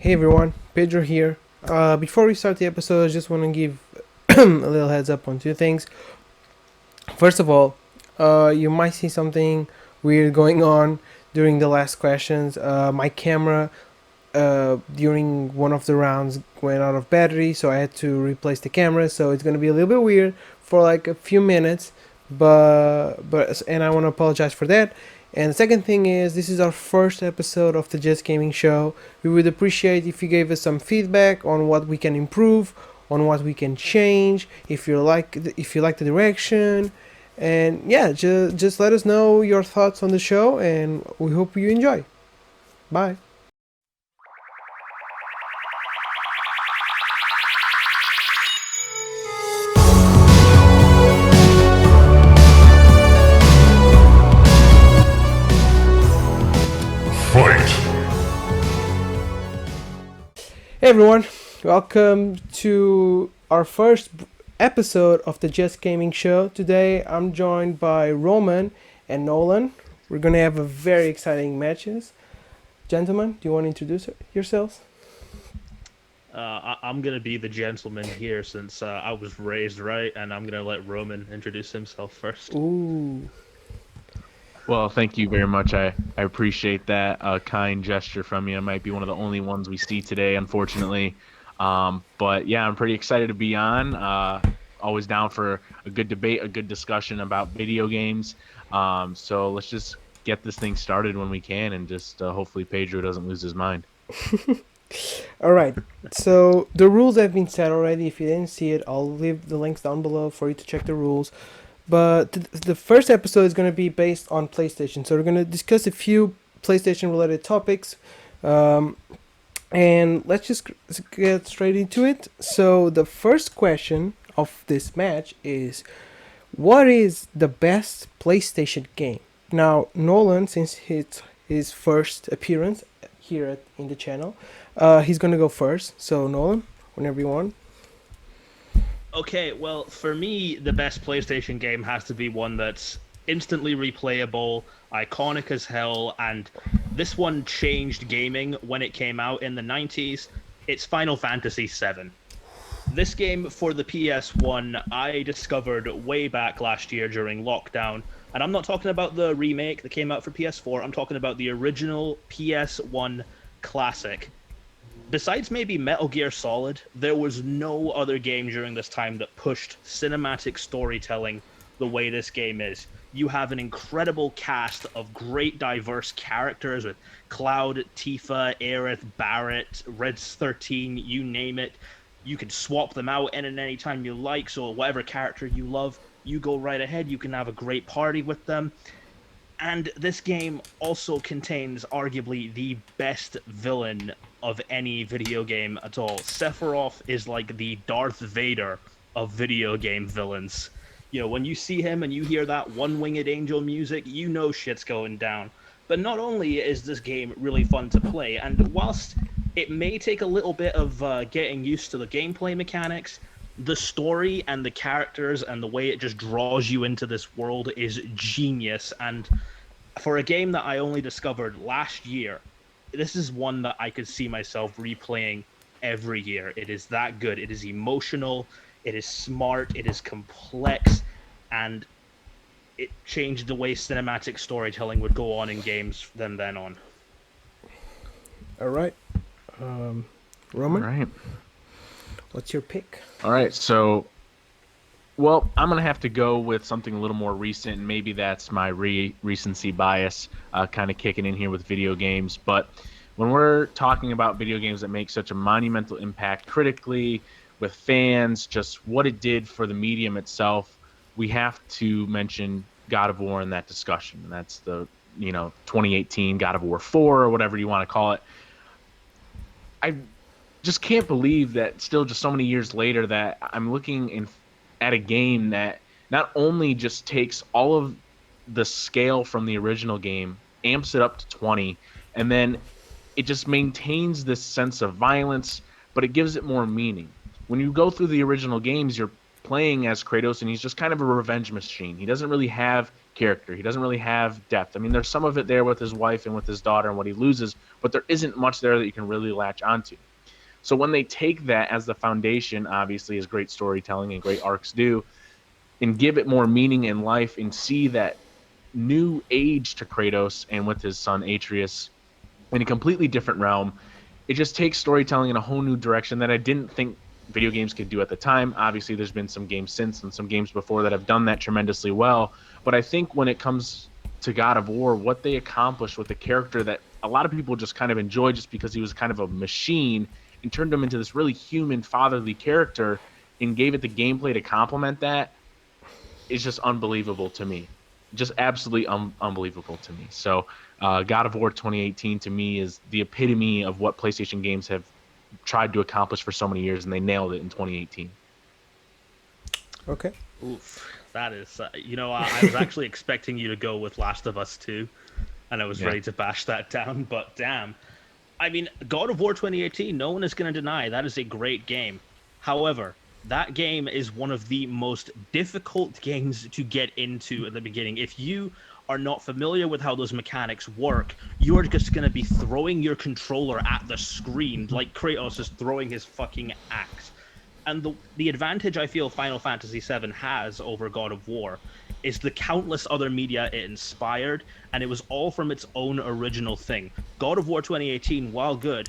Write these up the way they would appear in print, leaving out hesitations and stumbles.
Hey everyone, Pedro here. Before we start the episode, I just want to give a little heads up on two things. First of all, you might see something weird going on during the last questions. My camera during one of the rounds went out of battery, so I had to replace the camera. So it's gonna be a little bit weird for like a few minutes, but and I want to apologize for that. And the second thing is, this is our first episode of the Just Gaming Show. We would appreciate if you gave us some feedback on what we can improve, on what we can change, if you like the direction, and yeah, just let us know your thoughts on the show, and we hope you enjoy. Bye. Fight! Hey everyone, welcome to our first episode of the Just Gaming Show. Today I'm joined by Roman and Nolan. We're gonna have a very exciting matches. Gentlemen, do you want to introduce yourselves? I'm gonna be the gentleman here since I was raised right, and I'm gonna let Roman introduce himself first. Ooh. Well, thank you very much. I appreciate that kind gesture from you. It might be one of the only ones we see today, unfortunately. But yeah, I'm pretty excited to be on. Always down for a good debate, a good discussion about video games. So let's just get this thing started when we can, and just hopefully Pedro doesn't lose his mind. All right. So the rules have been set already. If you didn't see it, I'll leave the links down below for you to check the rules. But the first episode is going to be based on PlayStation. So we're going to discuss a few PlayStation related topics. And let's just get straight into it. So the first question of this match is, what is the best PlayStation game? Now, Nolan, since it's his first appearance here in the channel, he's going to go first. So Nolan, whenever you want. Okay, well, for me, the best PlayStation game has to be one that's instantly replayable, iconic as hell, and this one changed gaming when it came out in the 90s. It's Final Fantasy VII. This game for the PS1, I discovered way back last year during lockdown, and I'm not talking about the remake that came out for PS4, I'm talking about the original PS1 classic. Besides maybe Metal Gear Solid, there was no other game during this time that pushed cinematic storytelling the way this game is. You have an incredible cast of great diverse characters with Cloud, Tifa, Aerith, Barrett, Reds 13, you name it. You can swap them out in and any time you like, so whatever character you love, you go right ahead, you can have a great party with them. And this game also contains arguably the best villain of any video game at all. Sephiroth is like the Darth Vader of video game villains. You know, when you see him and you hear that one-winged angel music, you know shit's going down. But not only is this game really fun to play, and whilst it may take a little bit of getting used to the gameplay mechanics, the story and the characters and the way it just draws you into this world is genius. And for a game that I only discovered last year, this is one that I could see myself replaying every year. It is that good. It is emotional, it is smart, it is complex, and it changed the way cinematic storytelling would go on in games from then on. All right. Roman, All right. what's your pick? All right. So, well, I'm going to have to go with something a little more recent, and maybe that's my recency bias kind of kicking in here with video games. But when we're talking about video games that make such a monumental impact critically, with fans, just what it did for the medium itself, we have to mention God of War in that discussion. And that's the, 2018 God of War 4 or whatever you want to call it. I just can't believe that still just so many years later that I'm looking at a game that not only just takes all of the scale from the original game, amps it up to 20, and then it just maintains this sense of violence, but it gives it more meaning. When you go through the original games, you're playing as Kratos, and he's just kind of a revenge machine. He doesn't really have character. He doesn't really have depth. I mean, there's some of it there with his wife and with his daughter and what he loses, but there isn't much there that you can really latch onto. So when they take that as the foundation, obviously, as great storytelling and great arcs do, and give it more meaning in life and see that new age to Kratos and with his son Atreus in a completely different realm, it just takes storytelling in a whole new direction that I didn't think video games could do at the time. Obviously, there's been some games since and some games before that have done that tremendously well. But I think when it comes to God of War, what they accomplished with the character that a lot of people just kind of enjoy just because he was kind of a machine and turned him into this really human, fatherly character and gave it the gameplay to complement that is just unbelievable to me. Just absolutely unbelievable to me. So, God of War 2018 to me is the epitome of what PlayStation games have tried to accomplish for so many years, and they nailed it in 2018. Okay. Oof, that is. I was actually expecting you to go with Last of Us 2, and I was Yeah. ready to bash that down, but damn. I mean, God of War 2018, no one is going to deny that is a great game. However, that game is one of the most difficult games to get into at the beginning. If you are not familiar with how those mechanics work, you're just going to be throwing your controller at the screen like Kratos is throwing his fucking axe. And the advantage I feel Final Fantasy VII has over God of War is the countless other media it inspired, and it was all from its own original thing. God of War 2018, while good,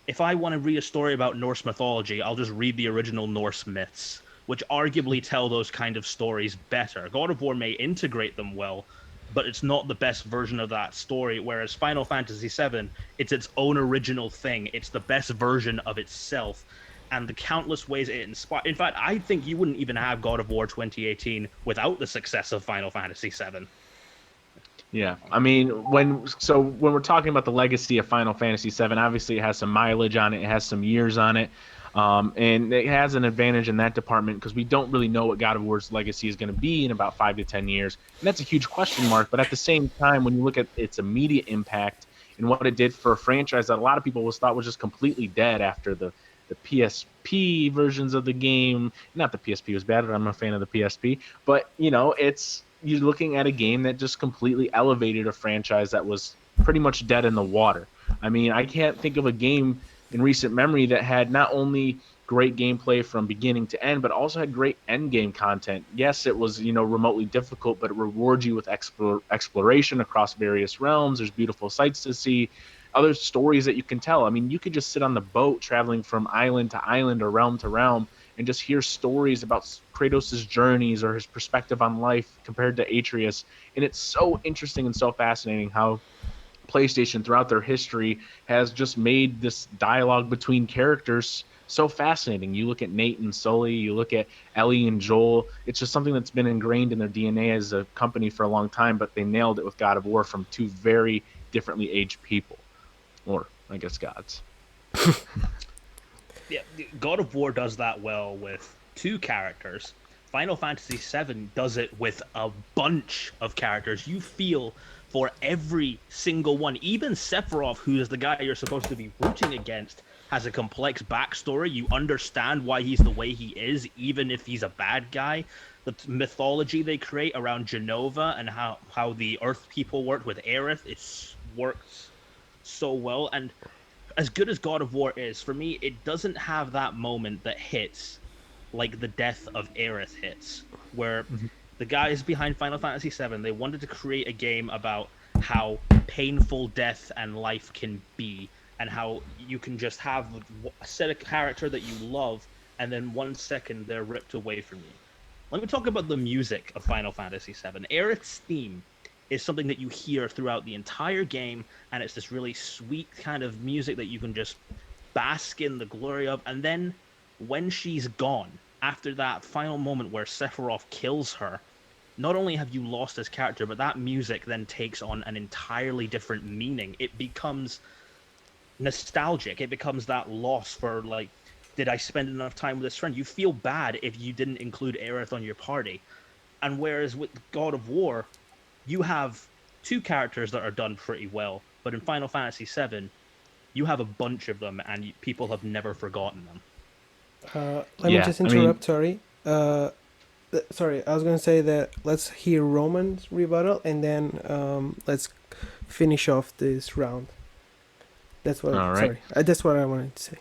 if I want to read a story about Norse mythology, I'll just read the original Norse myths, which arguably tell those kind of stories better. God of War may integrate them well, but it's not the best version of that story, whereas Final Fantasy VII, it's its own original thing. It's the best version of itself. And the countless ways it inspired. In fact, I think you wouldn't even have God of War 2018 without the success of Final Fantasy VII. Yeah, I mean, when we're talking about the legacy of Final Fantasy VII, obviously it has some mileage on it, it has some years on it, and it has an advantage in that department because we don't really know what God of War's legacy is going to be in about 5 to 10 years, and that's a huge question mark. But at the same time, when you look at its immediate impact and what it did for a franchise that a lot of people thought was just completely dead after the PSP versions of the game. Not the PSP was bad, I'm a fan of the PSP, but it's you're looking at a game that just completely elevated a franchise that was pretty much dead in the water. I mean, I can't think of a game in recent memory that had not only great gameplay from beginning to end, but also had great end game content. Yes, it was remotely difficult, but it rewards you with exploration across various realms. There's beautiful sights to see, other stories that you can tell. I mean, you could just sit on the boat traveling from island to island or realm to realm and just hear stories about Kratos' journeys or his perspective on life compared to Atreus. And it's so interesting and so fascinating how PlayStation throughout their history has just made this dialogue between characters so fascinating. You look at Nate and Sully, you look at Ellie and Joel. It's just something that's been ingrained in their DNA as a company for a long time, but they nailed it with God of War from two very differently aged people. Or, I guess, gods. Yeah, God of War does that well with two characters. Final Fantasy VII does it with a bunch of characters. You feel for every single one. Even Sephiroth, who is the guy you're supposed to be rooting against, has a complex backstory. You understand why he's the way he is, even if he's a bad guy. The mythology they create around Genova and how the Earth people worked with Aerith, it works so well. And as good as God of War is, for me, it doesn't have that moment that hits like the death of Aerith hits, where the guys behind Final Fantasy VII, they wanted to create a game about how painful death and life can be, and how you can just have a set of character that you love, and then 1 second they're ripped away from you. Let me talk about the music of Final Fantasy VII. Aerith's theme is something that you hear throughout the entire game, and it's this really sweet kind of music that you can just bask in the glory of. And then when she's gone, after that final moment where Sephiroth kills her, not only have you lost his character, but that music then takes on an entirely different meaning. It becomes nostalgic. It becomes that loss for, like, did I spend enough time with this friend? You feel bad if you didn't include Aerith on your party. And whereas with God of War, you have two characters that are done pretty well, but in Final Fantasy VII, you have a bunch of them, and people have never forgotten them. Let me Yeah, just I mean, interrupt. Sorry. Sorry, I was gonna say that let's hear Roman's rebuttal and then let's finish off this round. That's what. All right. Sorry, that's what I wanted to say.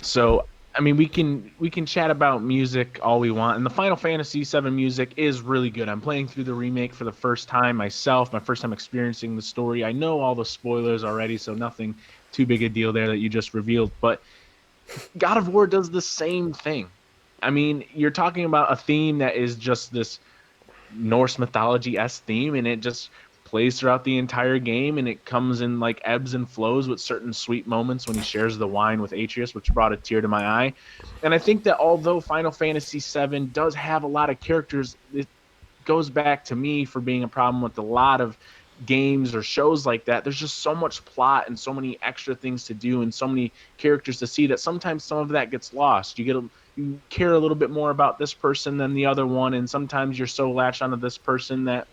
So, I mean, we can chat about music all we want, and the Final Fantasy VII music is really good. I'm playing through the remake for the first time myself, my first time experiencing the story. I know all the spoilers already, so nothing too big a deal there that you just revealed. But God of War does the same thing. I mean, you're talking about a theme that is just this Norse mythology-esque theme, and it just plays throughout the entire game, and it comes in like ebbs and flows with certain sweet moments when he shares the wine with Atreus, which brought a tear to my eye. And I think that although Final Fantasy VII does have a lot of characters, it goes back to me for being a problem with a lot of games or shows like that. There's just so much plot and so many extra things to do and so many characters to see that sometimes some of that gets lost. You care a little bit more about this person than the other one, and sometimes you're so latched onto this person that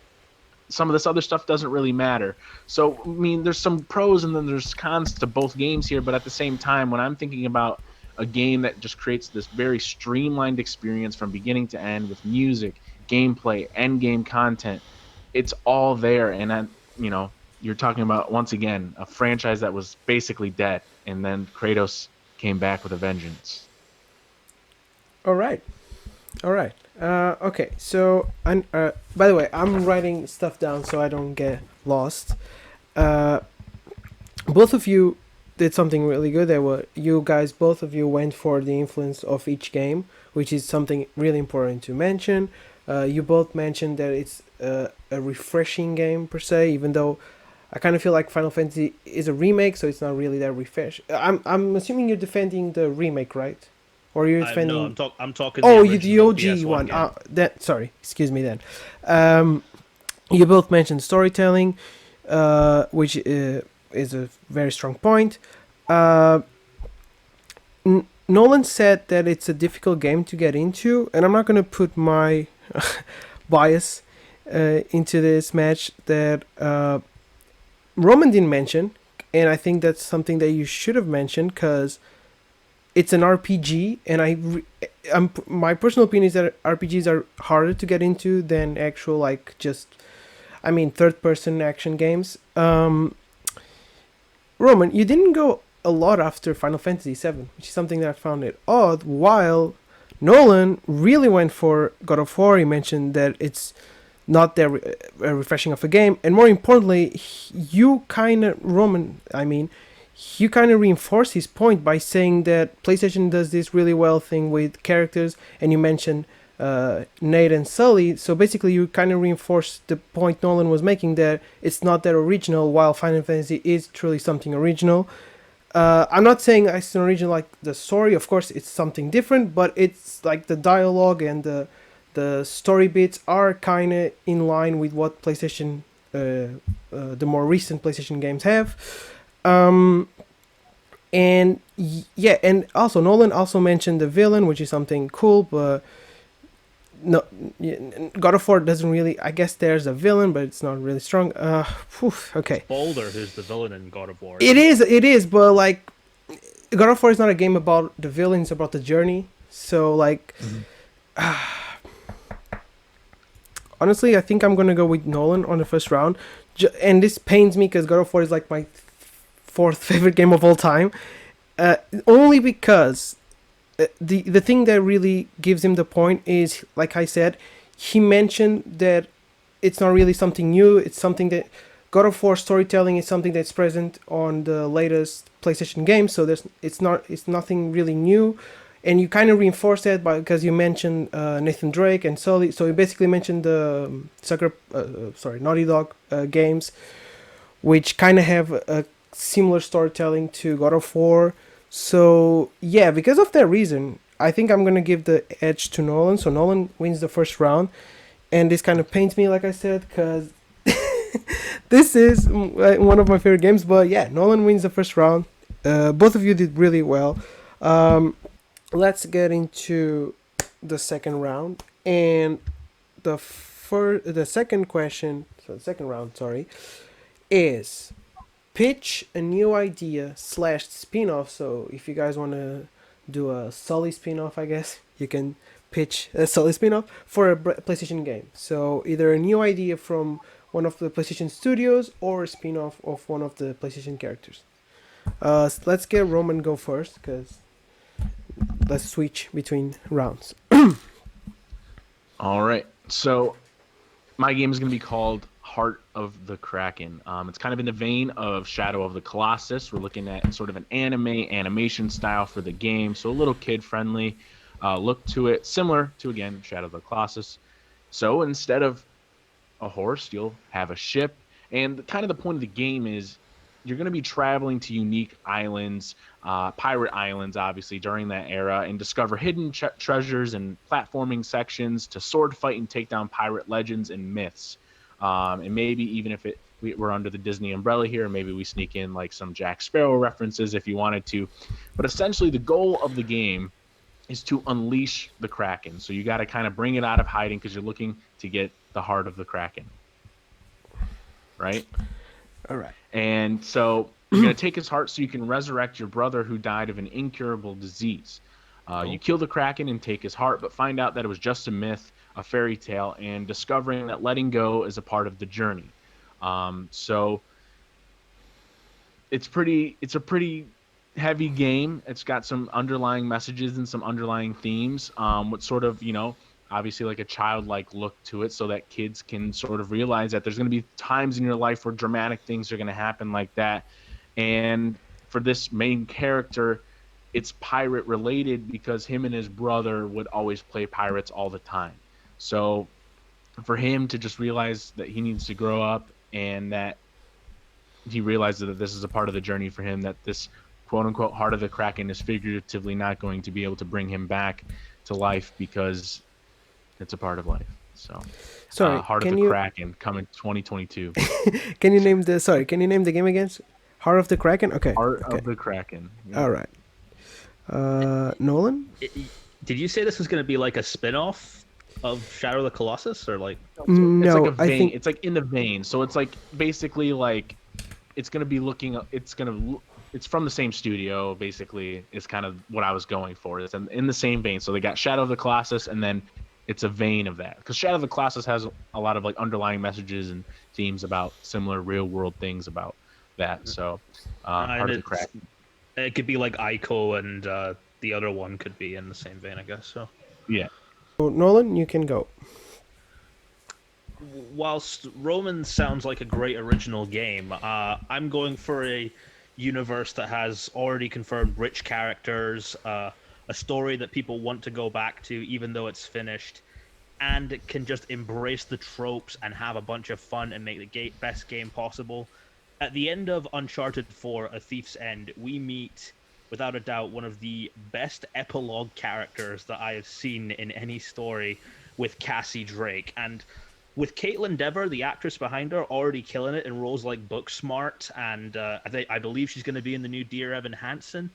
some of this other stuff doesn't really matter. So, I mean, there's some pros and then there's cons to both games here, but at the same time, when I'm thinking about a game that just creates this very streamlined experience from beginning to end with music, gameplay, end game content, it's all there. And you're talking about, once again, a franchise that was basically dead, and then Kratos came back with a vengeance. All right. All right. Okay. So, by the way, I'm writing stuff down so I don't get lost. Uh, both of you did something really good. There were you guys. Both of you went for the influence of each game, which is something really important to mention. You both mentioned that it's a refreshing game per se, even though I kind of feel like Final Fantasy is a remake, so it's not really that refresh. I'm assuming you're defending the remake, right? Or you're defending? No, I'm talking. Oh, the you the original OG PS1 one. game. That sorry, excuse me then. You both mentioned storytelling, which is a very strong point. Nolan said that it's a difficult game to get into, and I'm not gonna put my bias into this match that Roman didn't mention, and I think that's something that you should have mentioned because it's an RPG, and my personal opinion is that RPGs are harder to get into than actual like just, I mean, third-person action games. Roman, you didn't go a lot after Final Fantasy VII, which is something that I found it odd. While Nolan really went for God of War, he mentioned that it's not that refreshing of a game, and more importantly, you kind of you kind of reinforce his point by saying that PlayStation does this really well thing with characters, and you mentioned Nate and Sully. So basically, you kind of reinforce the point Nolan was making that it's not that original, while Final Fantasy is truly something original. I'm not saying it's an original like the story. Of course, it's something different, but it's like the dialogue and the story bits are kind of in line with what PlayStation, the more recent PlayStation games have. And yeah, and also Nolan also mentioned the villain, which is something cool, but no, God of War doesn't really. I guess there's a villain, but it's not really strong. Okay. Baldur, who's the villain in God of War. It is, but like, God of War is not a game about the villain; it's about the journey. So like, honestly, I think I'm gonna go with Nolan on the first round, and this pains me because God of War is like my fourth favorite game of all time, only because the thing that really gives him the point is, like I said, he mentioned that it's not really something new. It's something that God of War storytelling is something that's present on the latest PlayStation games. So it's nothing really new, and you kind of reinforce that because you mentioned Nathan Drake and Sully. So you basically mentioned the Naughty Dog games, which kind of have a similar storytelling to God of War. So yeah, because of that reason, I think I'm gonna give the edge to Nolan. So Nolan wins the first round, and this kind of pains me, like I said, because this is one of my favorite games. But yeah, Nolan wins the first round. Both of you did really well. Let's get into the second round, and the second question. So the second round, sorry, is pitch a new idea / spin-off. So if you guys want to do a Sully spin-off, I guess you can pitch a Sully spin-off for a PlayStation game. So either a new idea from one of the PlayStation Studios or a spin-off of one of the PlayStation characters. Let's get Roman go first, because let's switch between rounds. All right. So my game is going to be called Heart of the Kraken. It's kind of in the vein of Shadow of the Colossus. We're looking at sort of an animation style for the game, so a little kid-friendly look to it, similar to, again, Shadow of the Colossus. So instead of a horse, you'll have a ship, and kind of the point of the game is you're going to be traveling to unique islands, pirate islands, obviously, during that era, and discover hidden treasures and platforming sections to sword fight and take down pirate legends and myths. And maybe even if we're under the Disney umbrella here, maybe we sneak in like some Jack Sparrow references if you wanted to. But essentially, the goal of the game is to unleash the Kraken. So you got to kind of bring it out of hiding because you're looking to get the heart of the Kraken. Right? All right. And so you're going to take his heart so you can resurrect your brother who died of an incurable disease. You kill the Kraken and take his heart, but find out that it was just a myth, a fairy tale, and discovering that letting go is a part of the journey. So it's a pretty heavy game. It's got some underlying messages and some underlying themes, with sort of, obviously like a childlike look to it so that kids can sort of realize that there's going to be times in your life where dramatic things are going to happen like that. And for this main character, it's pirate related because him and his brother would always play pirates all the time. So for him to just realize that he needs to grow up and that he realizes that this is a part of the journey for him, that this quote unquote heart of the Kraken is figuratively not going to be able to bring him back to life because it's a part of life. So, Sorry, Heart of the Kraken coming 2022. Can you name the game again? Heart of the Kraken. Okay. Heart of the Kraken. Yeah. All right. Nolan. Did you say this was going to be like a spin-off of Shadow of the Colossus, or like? No, it's like a vein. I think it's like in the vein. So it's like basically like it's going to be looking. It's from the same studio. Basically, is kind of what I was going for. It's in the same vein. So they got Shadow of the Colossus, and then it's a vein of that, because Shadow of the Colossus has a lot of like underlying messages and themes about similar real world things about that. So Heart of the Kraken. It could be like Ico, and the other one could be in the same vein, I guess. So yeah. So, Nolan, you can go. Whilst Roman sounds like a great original game, I'm going for a universe that has already confirmed rich characters, a story that people want to go back to even though it's finished, and it can just embrace the tropes and have a bunch of fun and make the best game possible. At the end of Uncharted 4, A Thief's End, we meet, without a doubt, one of the best epilogue characters that I have seen in any story, with Cassie Drake. And with Caitlin Dever, the actress behind her, already killing it in roles like Booksmart, and I believe she's going to be in the new Dear Evan Hansen.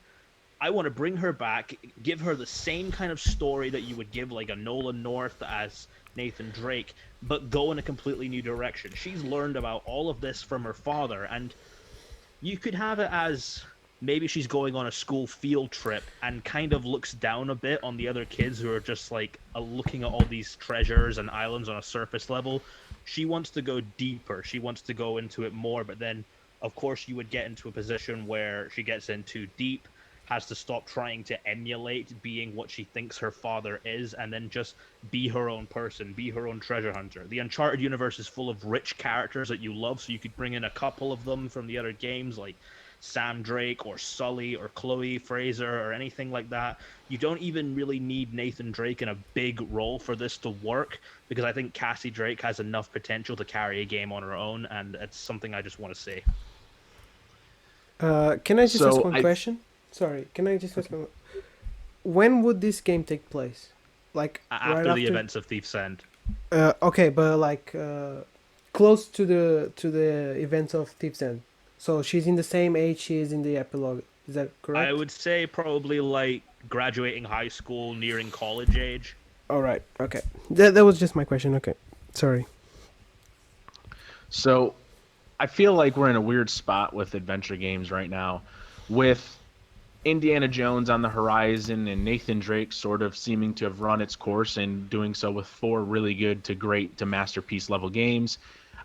I want to bring her back, give her the same kind of story that you would give like a Nolan North as Nathan Drake, but go in a completely new direction. She's learned about all of this from her father, and you could have it as maybe she's going on a school field trip and kind of looks down a bit on the other kids who are just like looking at all these treasures and islands on a surface level. She wants to go deeper. She wants to go into it more, but then, of course, you would get into a position where she gets in too deep, has to stop trying to emulate being what she thinks her father is, and then just be her own person, be her own treasure hunter. The Uncharted universe is full of rich characters that you love, so you could bring in a couple of them from the other games, like Sam Drake or Sully or Chloe Fraser or anything like that. You don't even really need Nathan Drake in a big role for this to work, because I think Cassie Drake has enough potential to carry a game on her own, and it's something I just want to say. Can I just ask one question? Sorry, can I just ask one? When would this game take place? Like after the events of Thief's End. Okay, but like close to the events of Thief's End. So she's in the same age she is in the epilogue. Is that correct? I would say probably like graduating high school, nearing college age. All right. Okay. That was just my question. Okay. Sorry. So I feel like we're in a weird spot with adventure games right now, with Indiana Jones on the horizon and Nathan Drake sort of seeming to have run its course and doing so with 4 really good to great to masterpiece level games.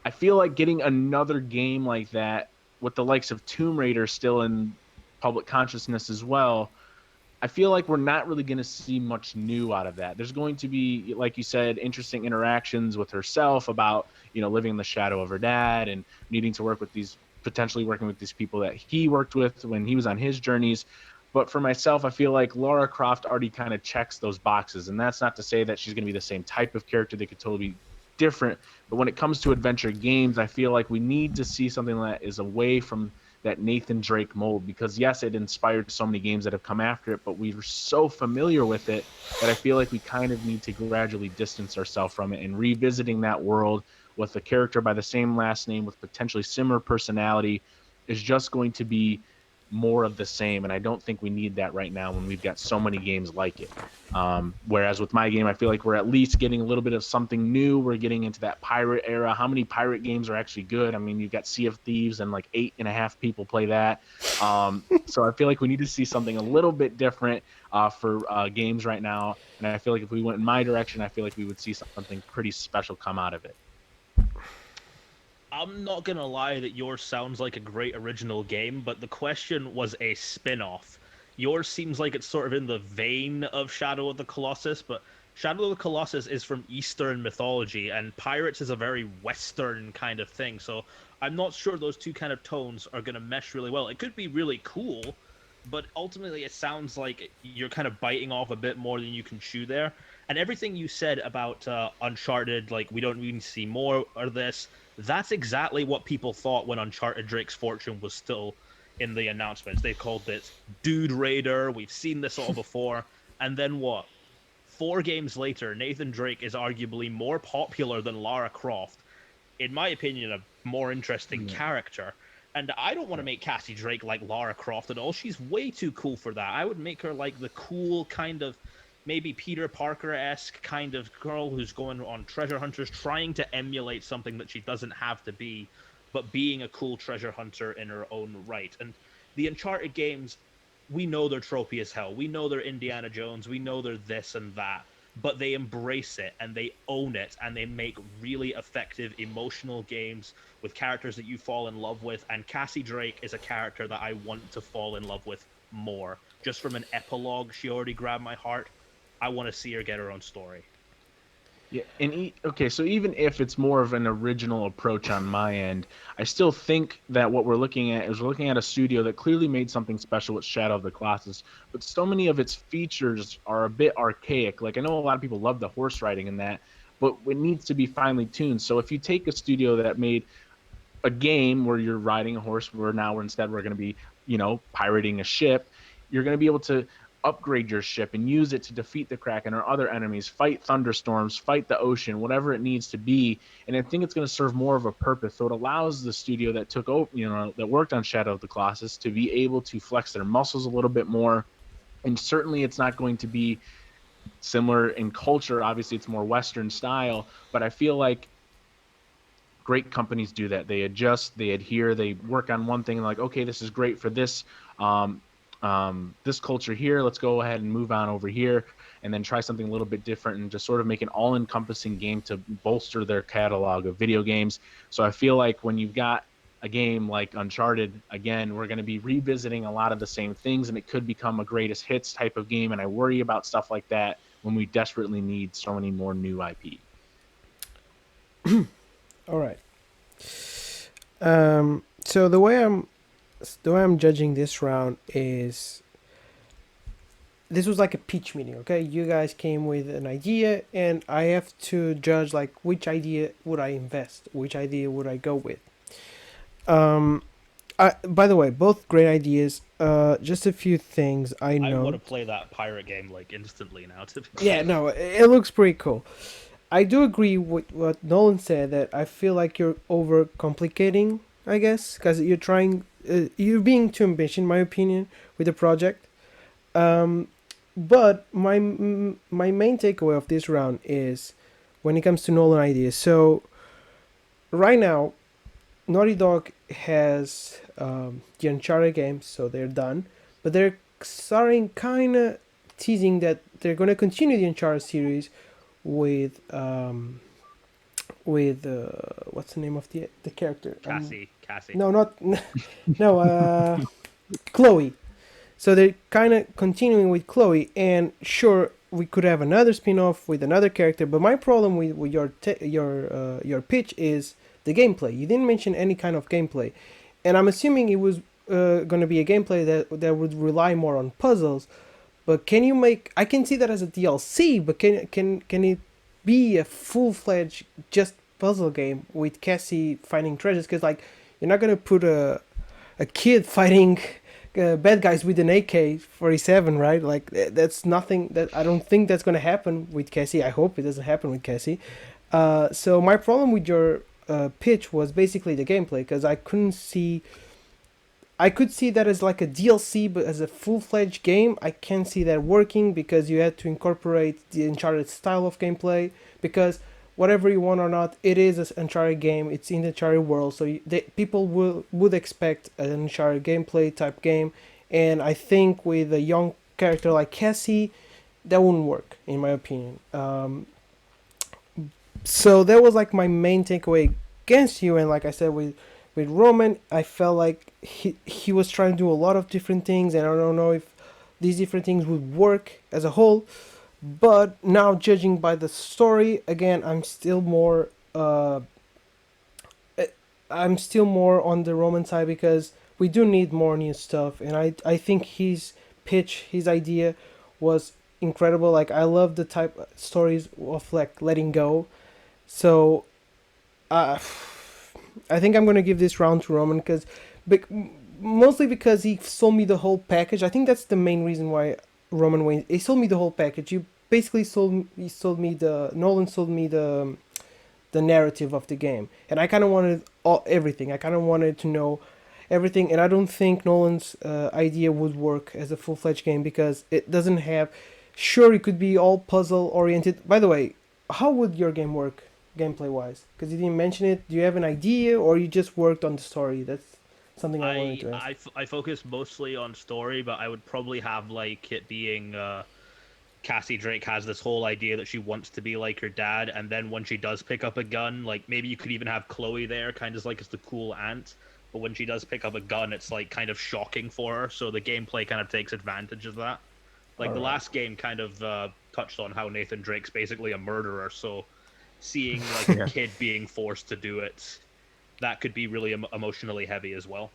I feel like getting another game like that with the likes of Tomb Raider still in public consciousness as well, I feel like we're not really going to see much new out of that. There's going to be, like you said, interesting interactions with herself about, living in the shadow of her dad and needing to work with these, potentially working with these people that he worked with when he was on his journeys. But for myself, I feel like Lara Croft already kind of checks those boxes. And that's not to say that she's going to be the same type of character. They could totally be different. But when it comes to adventure games, I feel like we need to see something that is away from that Nathan Drake mold, because yes, it inspired so many games that have come after it, but we were so familiar with it that I feel like we kind of need to gradually distance ourselves from it, and revisiting that world with a character by the same last name with potentially similar personality is just going to be more of the same. And I don't think we need that right now when we've got so many games like it. Whereas with my game, I feel like we're at least getting a little bit of something new. We're getting into that pirate era. How many pirate games are actually good? I mean, you've got Sea of Thieves and like 8.5 people play that. So I feel like we need to see something a little bit different for games right now. And I feel like if we went in my direction, I feel like we would see something pretty special come out of it. I'm not gonna lie that yours sounds like a great original game, but the question was a spin-off. Yours seems like it's sort of in the vein of Shadow of the Colossus, but Shadow of the Colossus is from Eastern mythology, and pirates is a very Western kind of thing, so I'm not sure those two kind of tones are gonna mesh really well. It could be really cool, but ultimately it sounds like you're kind of biting off a bit more than you can chew there. And everything you said about Uncharted, like we don't even see more of this, that's exactly what people thought when Uncharted Drake's Fortune was still in the announcements. They called it Dude Raider. We've seen this all before. And then what? 4 games later, Nathan Drake is arguably more popular than Lara Croft. In my opinion, a more interesting character. And I don't want to make Cassie Drake like Lara Croft at all. She's way too cool for that. I would make her like the cool kind of maybe Peter Parker-esque kind of girl who's going on treasure hunters, trying to emulate something that she doesn't have to be, but being a cool treasure hunter in her own right. And the Uncharted games, we know they're tropey as hell. We know they're Indiana Jones. We know they're this and that. But they embrace it and they own it and they make really effective emotional games with characters that you fall in love with. And Cassie Drake is a character that I want to fall in love with more. Just from an epilogue, she already grabbed my heart. I want to see her get her own story. Yeah, and okay, so even if it's more of an original approach on my end, I still think that what we're looking at is we're looking at a studio that clearly made something special with Shadow of the Colossus, but so many of its features are a bit archaic. Like I know a lot of people love the horse riding in that, but it needs to be finely tuned. So if you take a studio that made a game where you're riding a horse, where now we're going to be, pirating a ship, you're going to be able to upgrade your ship and use it to defeat the Kraken or other enemies, fight thunderstorms, fight the ocean, whatever it needs to be. And I think it's going to serve more of a purpose. So it allows the studio that took over, that worked on Shadow of the Colossus to be able to flex their muscles a little bit more. And certainly it's not going to be similar in culture. Obviously, it's more Western style, but I feel like great companies do that. They adjust, they adhere, they work on one thing and like, okay, this is great for this this culture here. Let's go ahead and move on over here, and then try something a little bit different and just sort of make an all-encompassing game to bolster their catalog of video games. So I feel like when you've got a game like Uncharted, again, we're going to be revisiting a lot of the same things, and it could become a greatest hits type of game. And I worry about stuff like that when we desperately need so many more new IP. All right. So the way I'm judging this round is this was like a pitch meeting. Okay, you guys came with an idea, and I have to judge like which idea would I invest, which idea would I go with. Um, by the way, both great ideas. Just a few things I I know. want to play that pirate game like instantly now. To be Yeah, no, it looks pretty cool. I do agree with what Nolan said that I feel like you're overcomplicating, I guess, because you're being too ambitious, in my opinion, with the project. Um, but my main takeaway of this round is when it comes to Nolan ideas. So right now, Naughty Dog has the Uncharted games, so they're done, but they're starting kind of teasing that they're going to continue the Uncharted series with with what's the name of the character? Cassie. No, not no. Chloe. So they're kind of continuing with Chloe, and sure, we could have another spin-off with another character. But my problem with your pitch is the gameplay. You didn't mention any kind of gameplay, and I'm assuming it was going to be a gameplay that would rely more on puzzles. But can you make? I can see that as a DLC, but can it be a full-fledged just puzzle game with Cassie finding treasures? Because like you're not gonna put a kid fighting bad guys with an AK-47, right? Like that's nothing that I don't think that's gonna happen with Cassie. I hope it doesn't happen with Cassie. So my problem with your pitch was basically the gameplay because I couldn't see. I could see that as like a DLC, but as a full-fledged game, I can't see that working because you had to incorporate the Uncharted style of gameplay. Because whatever you want or not, it is an Uncharted game. It's in the Uncharted world, so people would expect an Uncharted gameplay type game. And I think with a young character like Cassie, that wouldn't work, in my opinion. So that was like my main takeaway against you. And like I said, with Roman, I felt like he was trying to do a lot of different things, and I don't know if these different things would work as a whole. But now, judging by the story, again, I'm still more on the Roman side because we do need more new stuff, and I think his pitch, his idea, was incredible. Like I love the type of stories of like letting go. So, I think I'm gonna give this round to Roman because, mostly because he sold me the whole package. I think that's the main reason why Roman wins. He sold me the whole package. You basically sold me the Nolan sold me the narrative of the game, and I kind of wanted everything. I kind of wanted to know everything, and I don't think Nolan's idea would work as a full-fledged game because it doesn't have. Sure, it could be all puzzle oriented. By the way, how would your game work gameplay wise? Because you didn't mention it. Do you have an idea, or you just worked on the story? That's something I wanted to ask. I focus mostly on story, but I would probably have like it being Cassie Drake has this whole idea that she wants to be like her dad, and then when she does pick up a gun, like maybe you could even have Chloe there, kind of like as the cool aunt. But when she does pick up a gun, it's like kind of shocking for her, so the gameplay kind of takes advantage of that. Like the last game kind of touched on how Nathan Drake's basically a murderer, so seeing like a kid being forced to do it, that could be really emotionally heavy as well.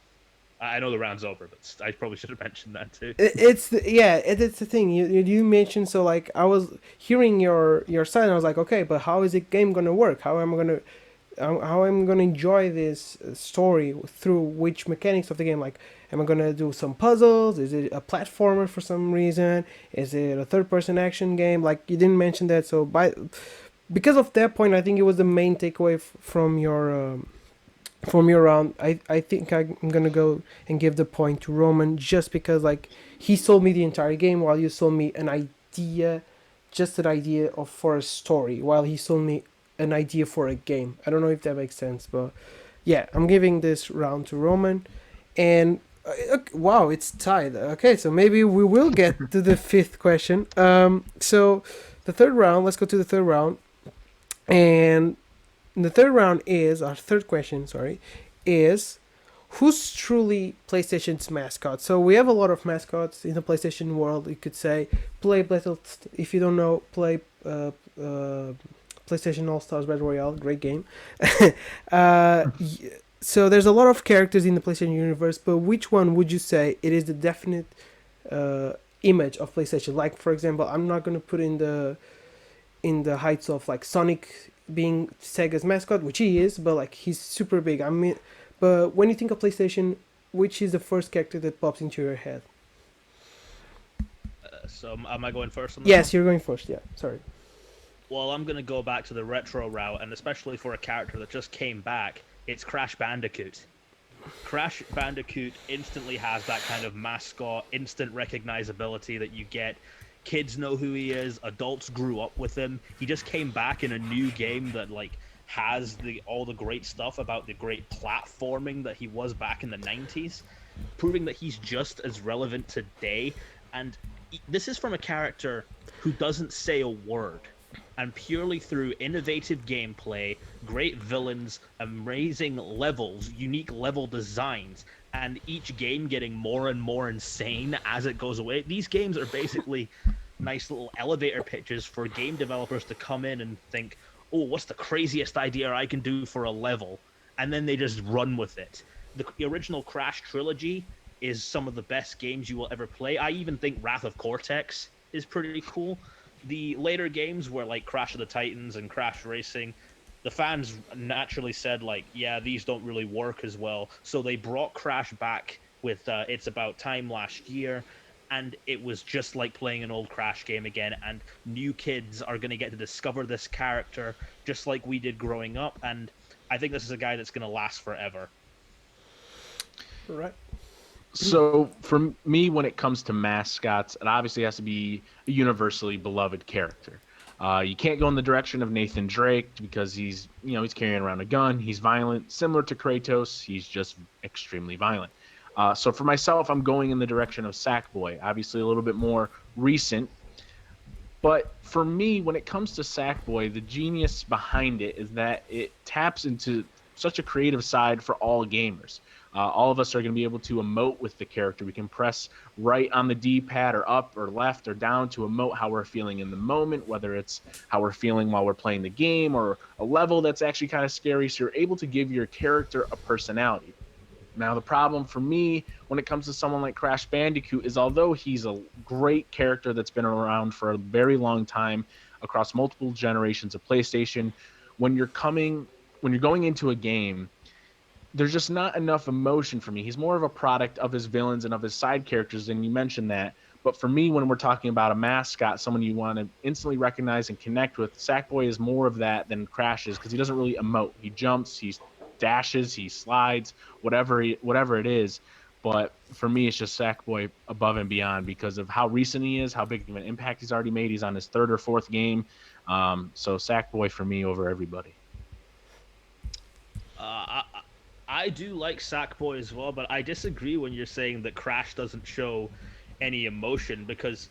I know the round's over, but I probably should have mentioned that too. It's the thing you mentioned. So like I was hearing your side, and I was like, okay, but how is the game gonna work? How am I gonna enjoy this story through which mechanics of the game? Like, am I gonna do some puzzles? Is it a platformer for some reason? Is it a third-person action game? Like you didn't mention that, so because of that point, I think it was the main takeaway from your round. I think I'm gonna go and give the point to Roman just because like he sold me the entire game while you sold me an idea, just an idea for a story, while he sold me an idea for a game. I don't know if that makes sense, but yeah, I'm giving this round to Roman. And wow, it's tied. Okay, so maybe we will get to the fifth question. So the third round. Let's go to the third round. And the third round is our third question. Sorry, is who's truly PlayStation's mascot? So we have a lot of mascots in the PlayStation world. You could say play Battle. If you don't know, play PlayStation All Stars Battle Royale. Great game. So there's a lot of characters in the PlayStation universe, but which one would you say it is the definite image of PlayStation? Like for example, I'm not gonna put in the heights of like Sonic being Sega's mascot, which he is, but like he's super big. I mean, but when you think of PlayStation, which is the first character that pops into your head? So am I going first on that? Yes, you're going first. Yeah, sorry. Well, I'm going to go back to the retro route, and especially for a character that just came back, it's Crash Bandicoot. Crash Bandicoot instantly has that kind of mascot, instant recognizability that you get. Kids know who he is. Adults grew up with him. He just came back in a new game that like has all the great stuff about the great platforming that he was back in the 90s, proving that he's just as relevant today. And this is from a character who doesn't say a word. And purely through innovative gameplay, great villains, amazing levels, unique level designs, and each game getting more and more insane as it goes away. These games are basically nice little elevator pitches for game developers to come in and think, oh, what's the craziest idea I can do for a level? And then they just run with it. The original Crash trilogy is some of the best games you will ever play. I even think Wrath of Cortex is pretty cool. The later games were like Crash of the Titans and Crash Racing. The fans naturally said like, yeah, these don't really work as well. So they brought Crash back with It's About Time last year, and it was just like playing an old Crash game again. And new kids are going to get to discover this character just like we did growing up. And I think this is a guy that's going to last forever. Right. So for me, when it comes to mascots, it obviously has to be a universally beloved character. You can't go in the direction of Nathan Drake because he's carrying around a gun. He's violent, similar to Kratos. He's just extremely violent. So for myself, I'm going in the direction of Sackboy. Obviously, a little bit more recent. But for me, when it comes to Sackboy, the genius behind it is that it taps into such a creative side for all gamers. All of us are going to be able to emote with the character. We can press right on the D-pad or up or left or down to emote how we're feeling in the moment, whether it's how we're feeling while we're playing the game or a level that's actually kind of scary. So you're able to give your character a personality. Now, the problem for me when it comes to someone like Crash Bandicoot is although he's a great character that's been around for a very long time across multiple generations of PlayStation, when you're going into a game, there's just not enough emotion for me. He's more of a product of his villains and of his side characters, and you mentioned that. But for me, when we're talking about a mascot, someone you want to instantly recognize and connect with, Sackboy is more of that than Crash is because he doesn't really emote. He jumps, he dashes, he slides, whatever it is. But for me, it's just Sackboy above and beyond because of how recent he is, how big of an impact he's already made. He's on his third or fourth game. So Sackboy for me over everybody. I do like Sackboy as well, but I disagree when you're saying that Crash doesn't show any emotion because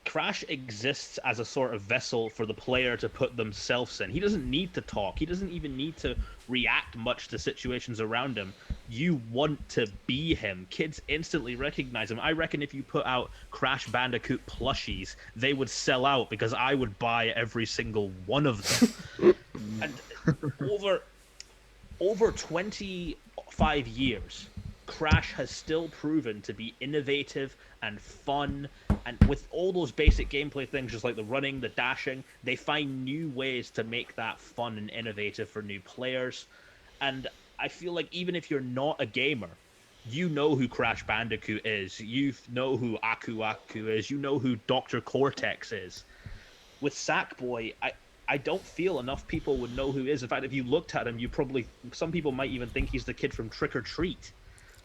Crash exists as a sort of vessel for the player to put themselves in. He doesn't need to talk. He doesn't even need to react much to situations around him. You want to be him. Kids instantly recognize him. I reckon if you put out Crash Bandicoot plushies, they would sell out because I would buy every single one of them. And over 25 years, Crash has still proven to be innovative and fun, and with all those basic gameplay things, just like the running, the dashing, they find new ways to make that fun and innovative for new players. And I feel like even if you're not a gamer, you know who Crash Bandicoot is, you know who Aku Aku is, you know who Dr. Cortex is. With Sackboy, I don't feel enough people would know who he is. In fact, if you looked at him, some people might even think he's the kid from Trick or Treat.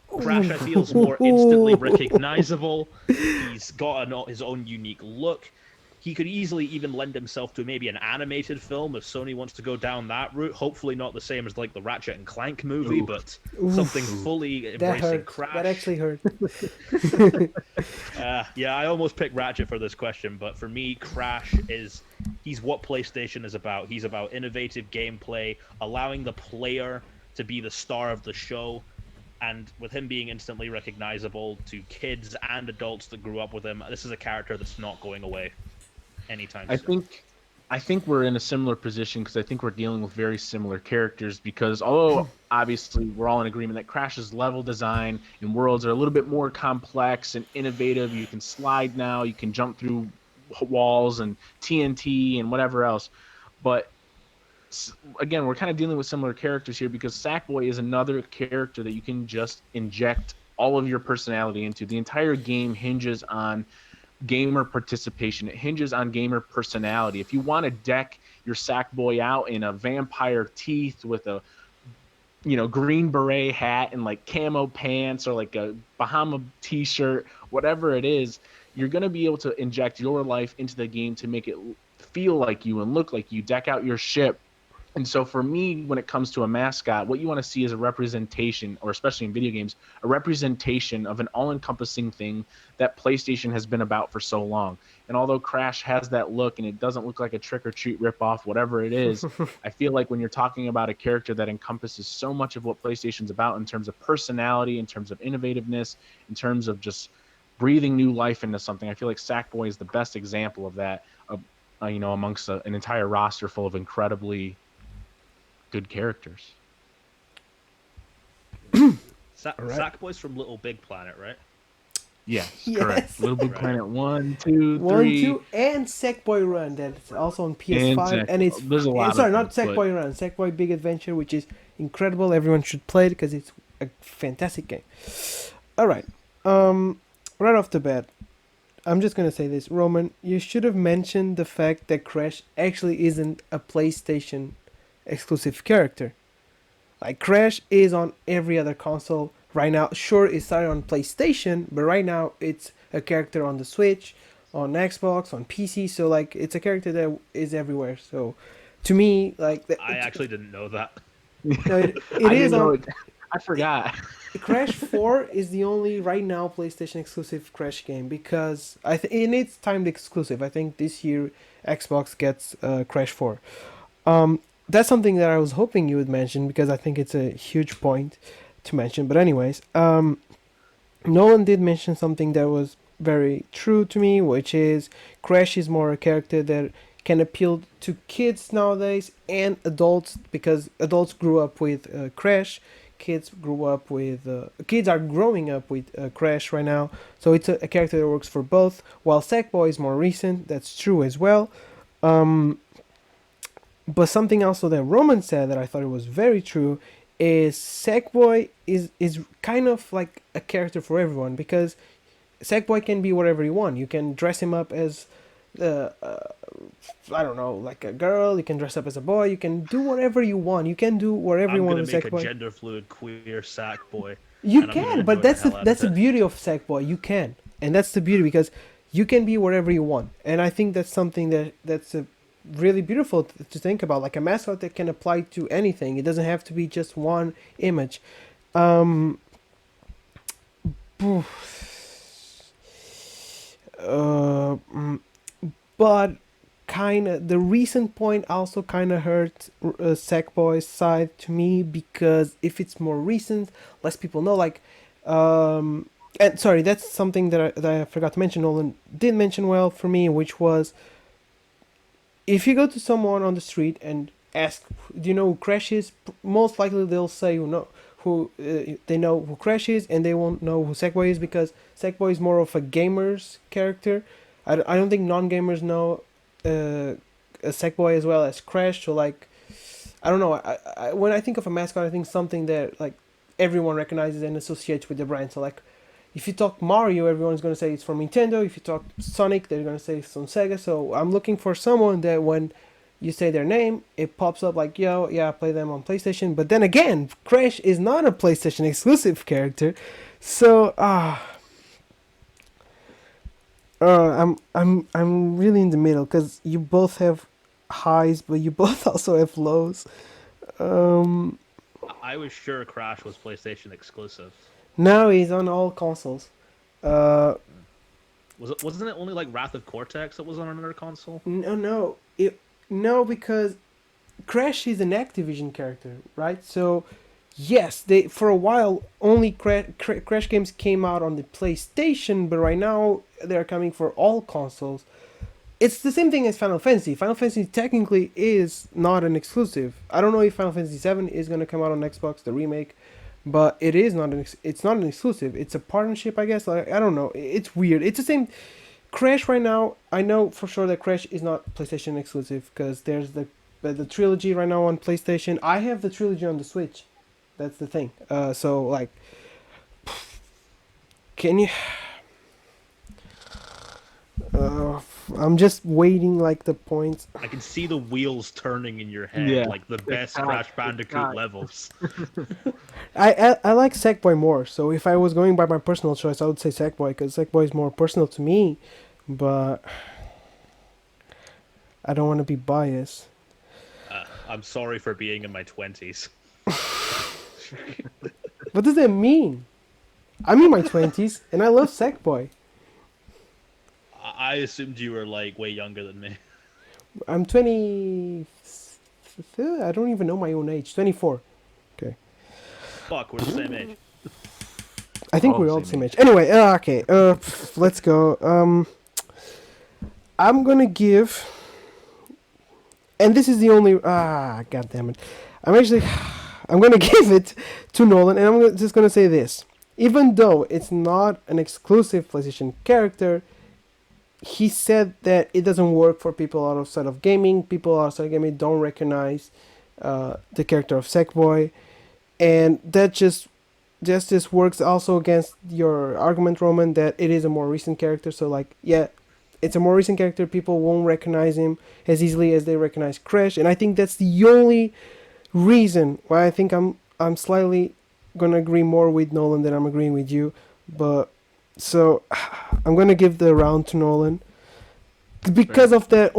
Crash, I feel, is more instantly recognizable. He's got his own unique look. He could easily even lend himself to maybe an animated film if Sony wants to go down that route. Hopefully not the same as like the Ratchet and Clank movie, but something fully embracing Crash. That actually hurt. Yeah, I almost picked Ratchet for this question, but for me, he's what PlayStation is about. He's about innovative gameplay, allowing the player to be the star of the show, and with him being instantly recognizable to kids and adults that grew up with him, this is a character that's not going away anytime soon. I think we're in a similar position because I think we're dealing with very similar characters because although obviously we're all in agreement that Crash's level design and worlds are a little bit more complex and innovative, you can slide now, you can jump through walls and TNT and whatever else, but again, we're kind of dealing with similar characters here because Sackboy is another character that you can just inject all of your personality into. The entire game hinges on gamer participation. It hinges on gamer personality. If you want to deck your Sackboy out in a vampire teeth with a green beret hat and like camo pants or like a Bahama t-shirt, whatever it is, you're going to be able to inject your life into the game to make it feel like you and look like you. Deck out your ship And so for me, when it comes to a mascot, what you want to see is a representation, or especially in video games, a representation of an all-encompassing thing that PlayStation has been about for so long. And although Crash has that look and it doesn't look like a Trick or Treat ripoff, whatever it is, I feel like when you're talking about a character that encompasses so much of what PlayStation's about in terms of personality, in terms of innovativeness, in terms of just breathing new life into something, I feel like Sackboy is the best example of that, amongst an entire roster full of incredibly good characters. Right. Sackboy's from Little Big Planet, right? Yes, Yes. correct. Little Big Right. Planet 1, 2, 1, 3. 2, and Sackboy Run. That's also on PS5, And and it's there's a lot sorry, of not them, but Sackboy Run, Sackboy Big Adventure, which is incredible. Everyone should play it because it's a fantastic game. All right, right off the bat, I'm just gonna say this, Roman. You should have mentioned the fact that Crash actually isn't a PlayStation exclusive character. Like Crash is on every other console right now. Sure, it started on PlayStation, but right now it's a character on the Switch, on Xbox, on PC. So like, it's a character that is everywhere. So, to me, like, I actually didn't know that. no, it I is didn't know on. it. I forgot. Crash 4 is the only right now PlayStation exclusive Crash game because it needs timed exclusive. I think this year Xbox gets Crash 4. That's something that I was hoping you would mention because I think it's a huge point to mention. But anyways, Nolan did mention something that was very true to me, which is Crash is more a character that can appeal to kids nowadays and adults because adults grew up with Crash. Kids are growing up with Crash right now, so it's a character that works for both. While Sackboy is more recent, that's true as well. But something also that Roman said that I thought it was very true is Sackboy is kind of like a character for everyone because Sackboy can be whatever you want. You can dress him up as I don't know, like a girl. You can dress up as a boy. You can do whatever you want. You can do whatever you I'm want gonna with make a Sackboy. gender fluid queer Sackboy, You and I'm gonna can, enjoy but that's the the hell out that's of the it. beauty of Sackboy. You can, and that's the beauty because you can be whatever you want. And I think that's something that's a really beautiful to think about, like a mascot that can apply to anything. It doesn't have to be just one image. Um, but kind of the recent point also kind of hurt Sackboy's side to me because if it's more recent, less people know. Like, and sorry, that's something that I forgot to mention. Nolan did mention well for me, which was if you go to someone on the street and ask, "Do you know who Crash is?" Most likely they'll say who they know who Crash is, and they won't know who Sackboy is because Sackboy is more of a gamer's character. I don't think non-gamers know a Sackboy as well as Crash. So like, I don't know. When I think of a mascot, I think something that like everyone recognizes and associates with the brand. So like, if you talk Mario, everyone's gonna say it's from Nintendo. If you talk Sonic, they're gonna say it's from Sega. So I'm looking for someone that when you say their name, it pops up like, yo, yeah, I play them on PlayStation. But then again, Crash is not a PlayStation exclusive character. So I'm really in the middle because you both have highs, but you both also have lows. Um, I was sure Crash was PlayStation exclusive. Now he's on all consoles. Uh, Wasn't it only like Wrath of Cortex that was on another console? no, because Crash is an Activision character, right? So yes, they for a while only Crash games came out on the PlayStation, but right now they're coming for all consoles. It's the same thing as Final Fantasy. Final Fantasy technically is not an exclusive. I don't know if Final Fantasy 7 is going to come out on Xbox, the remake, but it is not it's not an exclusive. It's a partnership, I guess. Like, I don't know. It's weird. It's the same. Crash right now, I know for sure that Crash is not PlayStation exclusive because there's the trilogy right now on PlayStation. I have the trilogy on the Switch. That's the thing. So like, can you? Uh, I'm just waiting like the points. I can see the wheels turning in your head, Yeah, like the best not- Crash it's Bandicoot not. levels. I like Sackboy more. So if I was going by my personal choice, I would say Sackboy because Sackboy is more personal to me. But I don't want to be biased. I'm sorry for being in my 20s. What does that mean? I'm in my 20s and I love Sackboy. I assumed you were like way younger than me. I'm 20. I don't even know my own age. 24. Okay. Fuck, we're the same age. I think all we're the all the same same age. Anyway, okay. Let's go. I'm gonna give, and this is the only. God damn it! I'm gonna give it to Nolan, and just gonna say this. Even though it's not an exclusive PlayStation character, he said that it doesn't work for people outside of gaming. People outside of gaming don't recognize the character of Sackboy, and that just works also against your argument, Roman, that it is a more recent character. So like, yeah, it's a more recent character. People won't recognize him as easily as they recognize Crash, and I think that's the only reason why I think I'm slightly gonna agree more with Nolan than I'm agreeing with you. But so I'm gonna give the round to Nolan because of that.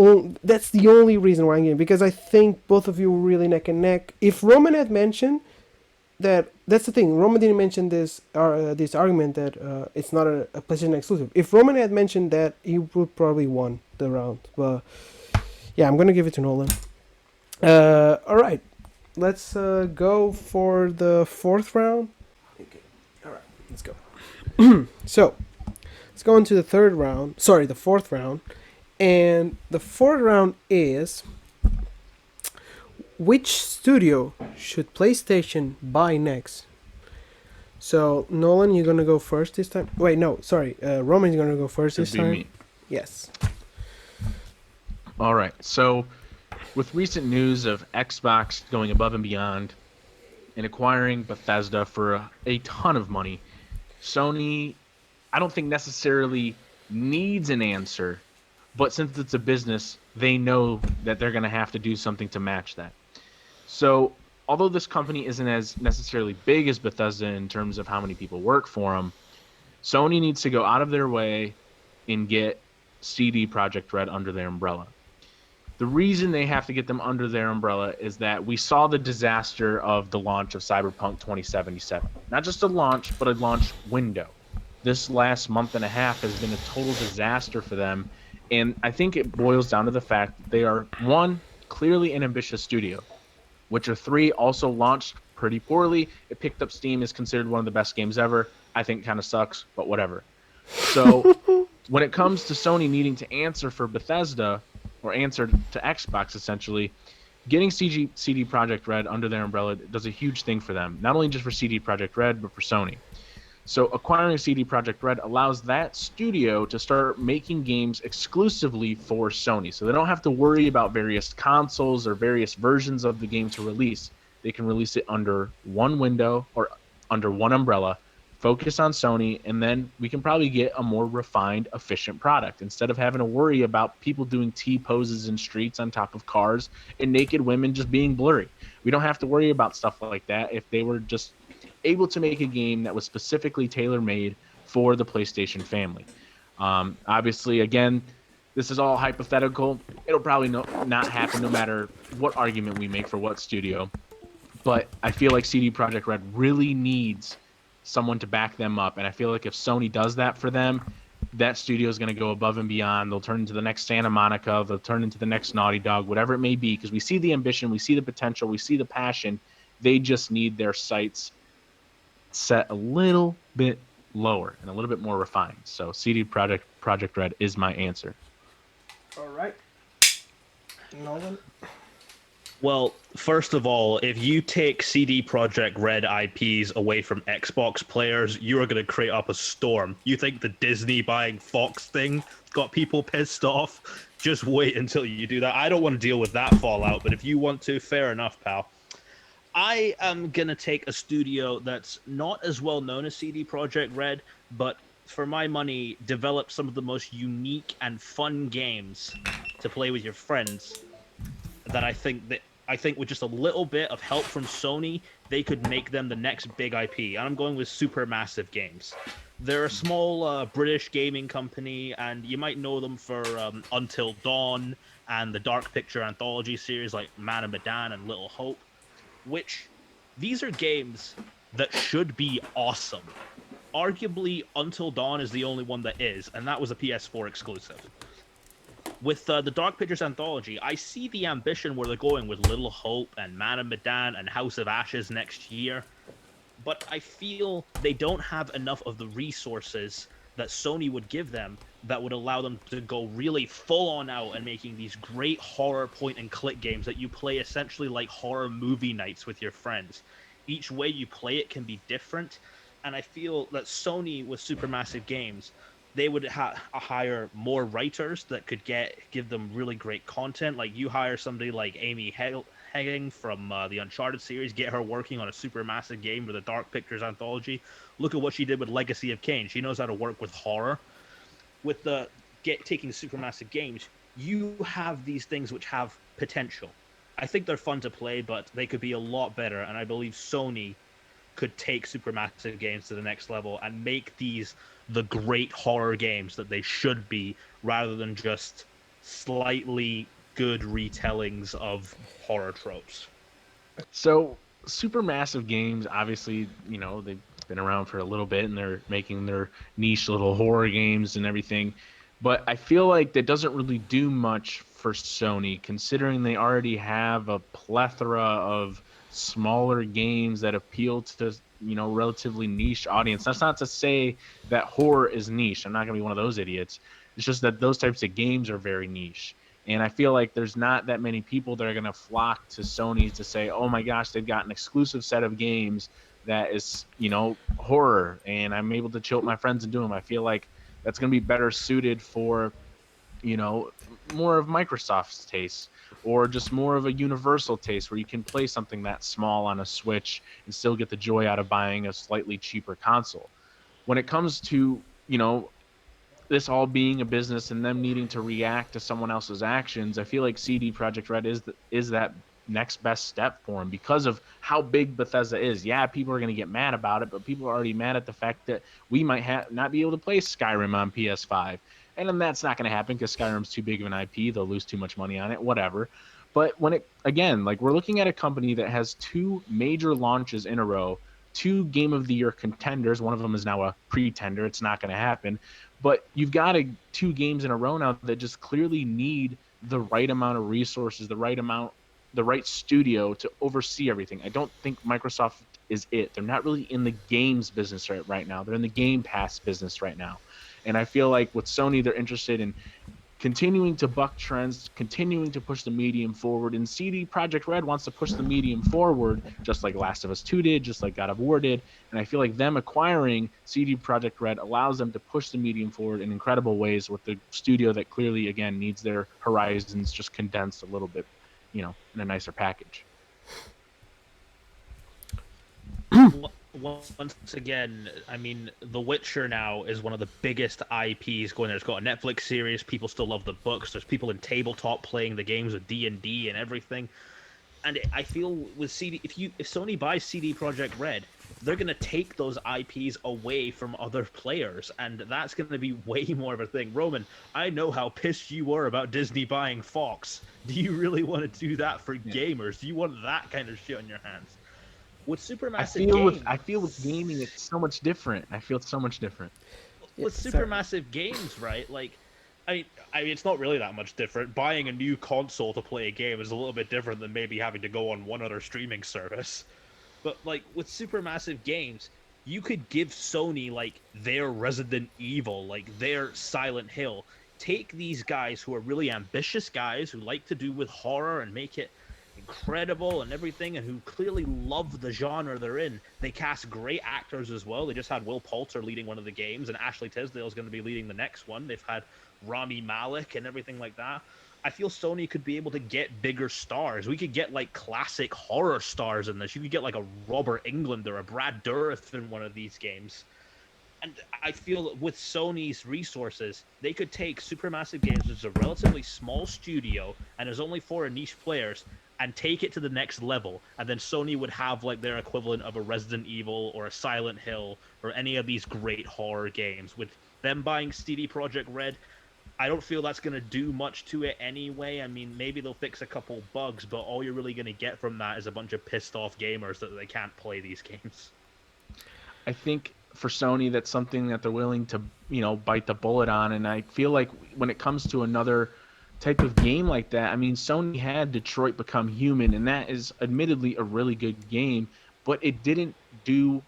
That's the only reason why I'm giving, because I think both of you were really neck and neck. If Roman had mentioned that's the thing. Roman didn't mention this argument that it's not a PlayStation exclusive. If Roman had mentioned that, he would probably won the round. But yeah, I'm gonna give it to Nolan. All right, let's go for the fourth round. Okay, all right, let's go. So let's go into the third round. Sorry, the fourth round, and the fourth round is: which studio should PlayStation buy next? So, Nolan, you're gonna go first this time. Wait, no, sorry. Roman's gonna go first this time. Me. Yes. All right. So, with recent news of Xbox going above and beyond and acquiring Bethesda for a ton of money, Sony, I don't think necessarily needs an answer, but since it's a business, they know that they're going to have to do something to match that. So, although this company isn't as necessarily big as Bethesda in terms of how many people work for them, Sony needs to go out of their way and get CD Projekt Red under their umbrella. The reason they have to get them under their umbrella is that we saw the disaster of the launch of Cyberpunk 2077. Not just a launch, but a launch window. This last month and a half has been a total disaster for them, and I think it boils down to the fact that they are, one, clearly an ambitious studio. Witcher 3 also launched pretty poorly. It picked up steam, is considered one of the best games ever. I think kind of sucks, but whatever. So when it comes to Sony needing to answer for Bethesda, or answer to Xbox essentially, getting CD Projekt Red under their umbrella does a huge thing for them. Not only just for CD Projekt Red, but for Sony. So acquiring CD Projekt Red allows that studio to start making games exclusively for Sony. So they don't have to worry about various consoles or various versions of the game to release. They can release it under one window or under one umbrella, focus on Sony, and then we can probably get a more refined, efficient product instead of having to worry about people doing T-poses in streets on top of cars and naked women just being blurry. We don't have to worry about stuff like that if they were just able to make a game that was specifically tailor-made for the PlayStation family. Obviously, again, this is all hypothetical. It'll probably not happen no matter what argument we make for what studio. But I feel like CD Projekt Red really needs someone to back them up. And I feel like if Sony does that for them, that studio is going to go above and beyond. They'll turn into the next Santa Monica. They'll turn into the next Naughty Dog, whatever it may be, because we see the ambition, we see the potential, we see the passion. They just need their sights set a little bit lower and a little bit more refined. So CD Projekt Red is my answer. All right. Nolan? Well, first of all, if you take CD Projekt Red IPs away from Xbox players, you are going to create up a storm. You think the Disney buying Fox thing got people pissed off? Just wait until you do that. I don't want to deal with that fallout, but if you want to, fair enough, pal. I am going to take a studio that's not as well known as CD Projekt Red, but for my money, develop some of the most unique and fun games to play with your friends that I think with just a little bit of help from Sony, they could make them the next big IP. And I'm going with Supermassive Games. They're a small British gaming company, and you might know them for Until Dawn and the Dark Picture anthology series like Man of Medan and Little Hope, which these are games that should be awesome. Arguably, Until Dawn is the only one that is, and that was a PS4 exclusive. With the Dark Pictures anthology, I see the ambition where they're going with Little Hope and Man of Medan and House of Ashes next year, but I feel they don't have enough of the resources that Sony would give them that would allow them to go really full on out and making these great horror point and click games that you play essentially like horror movie nights with your friends. Each way you play it can be different, and I feel that Sony with Supermassive Games, they would hire more writers that could give them really great content. Like you hire somebody like Amy Hennig from the Uncharted series, get her working on a Supermassive game with a Dark Pictures anthology. Look at what she did with Legacy of Kain. She knows how to work with horror. With the taking Supermassive games, you have these things which have potential. I think they're fun to play, but they could be a lot better. And I believe Sony could take Supermassive games to the next level and make these the great horror games that they should be, rather than just slightly good retellings of horror tropes. So Supermassive Games, obviously, they've been around for a little bit and they're making their niche little horror games and everything. But I feel like that doesn't really do much for Sony, considering they already have a plethora of smaller games that appeal to relatively niche audience. That's not to say that horror is niche. I'm not gonna be one of those idiots. It's just that those types of games are very niche. And I feel like there's not that many people that are going to flock to Sony to say, oh my gosh, they've got an exclusive set of games that is, horror, and I'm able to chill with my friends and do them. I feel like that's going to be better suited for, more of Microsoft's taste, or just more of a universal taste where you can play something that small on a Switch and still get the joy out of buying a slightly cheaper console. When it comes to, this all being a business and them needing to react to someone else's actions, I feel like CD Projekt Red is that next best step for them because of how big Bethesda is. Yeah, people are going to get mad about it, but people are already mad at the fact that we might not be able to play Skyrim on PS5. And then that's not going to happen because Skyrim's too big of an IP. They'll lose too much money on it, whatever. But when it, again, like we're looking at a company that has two major launches in a row, two Game of the Year contenders. One of them is now a pretender. It's not going to happen. But you've got two games in a row now that just clearly need the right amount of resources, the right studio to oversee everything. I don't think Microsoft is it. They're not really in the games business right now. They're in the Game Pass business right now. And I feel like with Sony, they're interested in continuing to buck trends, continuing to push the medium forward. And CD Projekt Red wants to push the medium forward, just like Last of Us 2 did, just like God of War did. And I feel like them acquiring CD Projekt Red allows them to push the medium forward in incredible ways with the studio that clearly, again, needs their horizons just condensed a little bit, in a nicer package. Once again, I mean, The Witcher now is one of the biggest IPs going there. It's got a Netflix series. People still love the books. There's people in tabletop playing the games with D&D and everything. And I feel with CD, if Sony buys CD Projekt Red, they're gonna take those IPs away from other players, and that's gonna be way more of a thing. Roman, I know how pissed you were about Disney buying Fox. Do you really want to do that for gamers? Do you want that kind of shit on your hands? With Supermassive Games, I feel with gaming it's so much different. I feel it's so much different. with Supermassive Games, right? Like, I mean, it's not really that much different. Buying a new console to play a game is a little bit different than maybe having to go on one other streaming service. But like with Supermassive Games, you could give Sony like their Resident Evil, like their Silent Hill. Take these guys who are really ambitious guys who like to do with horror and make it incredible and everything, and who clearly love the genre they're in. They cast great actors as well. They just had Will Poulter leading one of the games, and Ashley Tisdale is going to be leading the next one. They've had Rami Malek and everything like that. I feel Sony could be able to get bigger stars. We could get like classic horror stars in this. You could get like a Robert Englund or a Brad Dourif in one of these games. And I feel with Sony's resources, they could take Supermassive Games, which is a relatively small studio and is only for niche players, and take it to the next level. And then Sony would have like their equivalent of a Resident Evil or a Silent Hill or any of these great horror games. With them buying CD Projekt Red, I don't feel that's going to do much to it anyway. I mean, maybe they'll fix a couple bugs, but all you're really going to get from that is a bunch of pissed off gamers that they can't play these games. I think for Sony, that's something that they're willing to, bite the bullet on. And I feel like when it comes to another type of game like that, I mean, Sony had Detroit Become Human, and that is admittedly a really good game, but it didn't do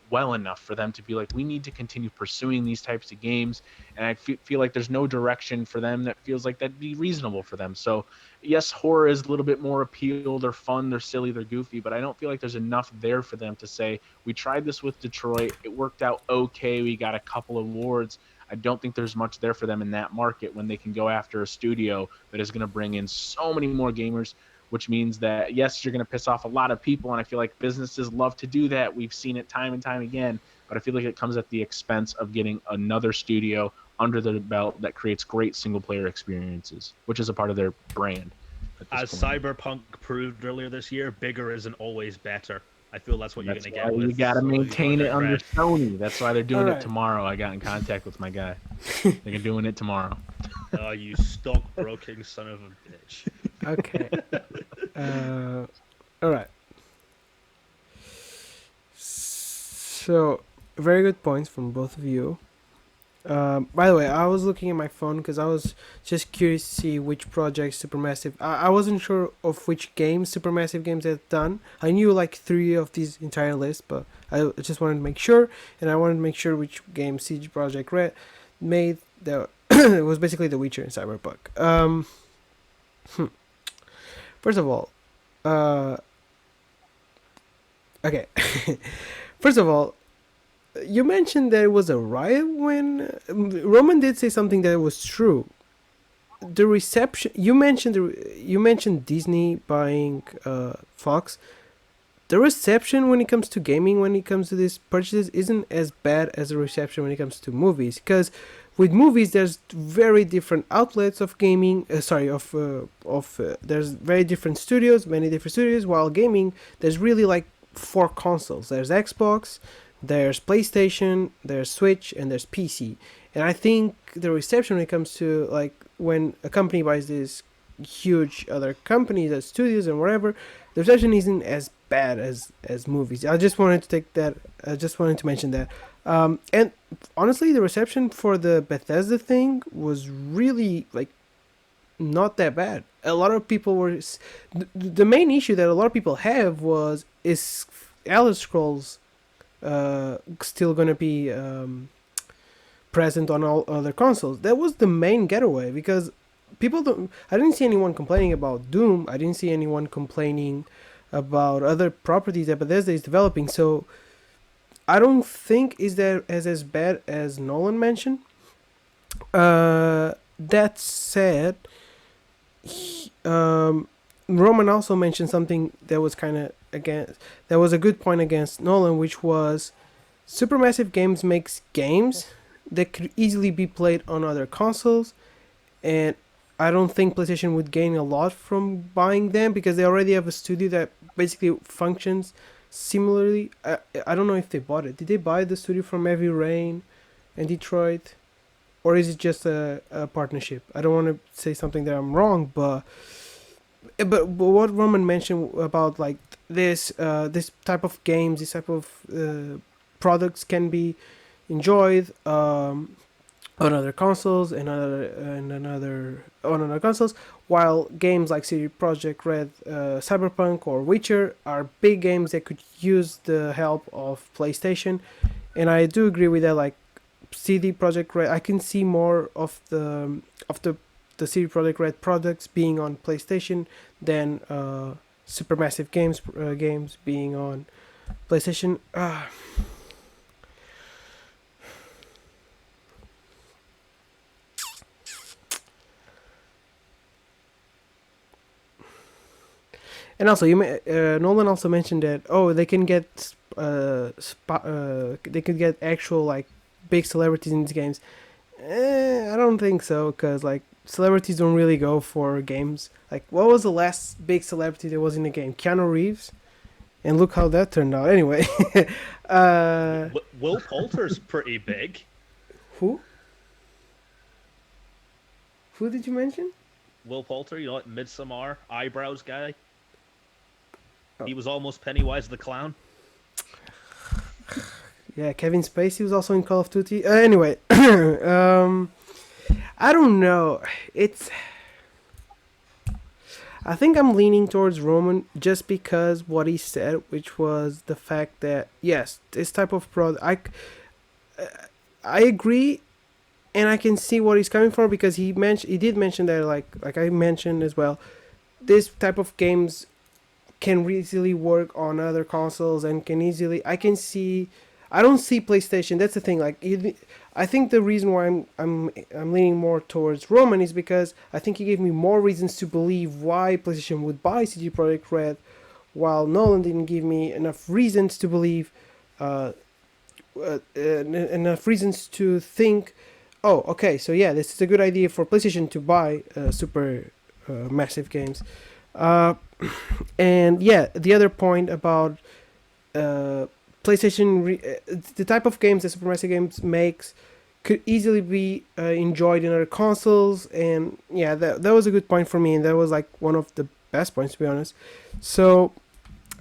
well enough for them to be like, we need to continue pursuing these types of games. And I feel like there's no direction for them that feels like that'd be reasonable for them. So yes, horror is a little bit more appeal. They're fun, they're silly, they're goofy, but I don't feel like there's enough there for them to say, we tried this with Detroit, it worked out okay, we got a couple of awards. I don't think there's much there for them in that market when they can go after a studio that is going to bring in so many more gamers, which means that, yes, you're going to piss off a lot of people, and I feel like businesses love to do that. We've seen it time and time again, but I feel like it comes at the expense of getting another studio under the belt that creates great single-player experiences, which is a part of their brand. As Cyberpunk proved earlier this year, bigger isn't always better. I feel that's what you're going to get with. You got to maintain it under Sony. That's why they're doing it tomorrow. I got in contact with my guy. They're doing it tomorrow. Oh, you stockbroking son of a bitch. Okay. All right. So, very good points from both of you. By the way, I was looking at my phone because I was just curious to see which projects Supermassive. I wasn't sure of which games Supermassive Games had done. I knew like 3 of these entire list, but I just wanted to make sure, and I wanted to make sure which game CD Projekt Red made. That it was basically The Witcher and Cyberpunk. First of all, okay. First of all, you mentioned there was a riot when Roman did say something that was true. The reception you mentioned Disney buying Fox. The reception when it comes to gaming, when it comes to these purchases, isn't as bad as the reception when it comes to movies. Because with movies, there's very different outlets of gaming. There's very different studios, many different studios. While gaming, there's really like 4 consoles. There's Xbox, there's PlayStation, there's Switch, and there's PC. And I think the reception when it comes to like when a company buys these huge other companies, as studios and whatever, the reception isn't as bad as movies. I just wanted to mention that. And honestly, the reception for the Bethesda thing was really like not that bad. A lot of people were the main issue that a lot of people have is Elder Scrolls still gonna be present on all other consoles. That was the main getaway because I didn't see anyone complaining about Doom. I didn't see anyone complaining about other properties that Bethesda is developing. So I don't think is that as bad as Nolan mentioned. That said, Roman also mentioned something that was kind of that was a good point against Nolan, which was Supermassive Games makes games that could easily be played on other consoles, and I don't think PlayStation would gain a lot from buying them because they already have a studio that basically functions similarly. I don't know if they bought it. Did they buy the studio from Heavy Rain and Detroit? Or is it just a partnership? I don't want to say something that I'm wrong, but what Roman mentioned about like this type of games, this type of products can be enjoyed on other consoles and other consoles, while games like CD Projekt Red, Cyberpunk, or Witcher are big games that could use the help of PlayStation, and I do agree with that. Like CD Projekt Red, I can see more of the CD Projekt Red products being on PlayStation than Supermassive games being on PlayStation. And also, Nolan also mentioned that they can get they could get actual like big celebrities in these games. I don't think so, because like celebrities don't really go for games. Like, what was the last big celebrity that was in the game? Keanu Reeves, and look how that turned out. Anyway, uh, Will Poulter's pretty big. who? Who did you mention? Will Poulter, you know, like Midsommar eyebrows guy. Oh. He was almost Pennywise the Clown. Yeah, Kevin Spacey was also in Call of Duty. Anyway, I don't know. I think I'm leaning towards Roman just because what he said, which was the fact that yes, this type of product, I agree, and I can see what he's coming from because he did mention that like I mentioned as well, this type of games can easily work on other consoles and can easily I don't see PlayStation. That's the thing. Like, I think the reason why I'm leaning more towards Roman is because I think he gave me more reasons to believe why PlayStation would buy CD Projekt Red, while Nolan didn't give me enough reasons to believe, enough reasons to think, oh, okay, so yeah, this is a good idea for PlayStation to buy super massive games. And yeah, the other point about PlayStation, the type of games that Supermassive Games makes could easily be enjoyed in other consoles, and yeah, that was a good point for me, and that was like one of the best points, to be honest. So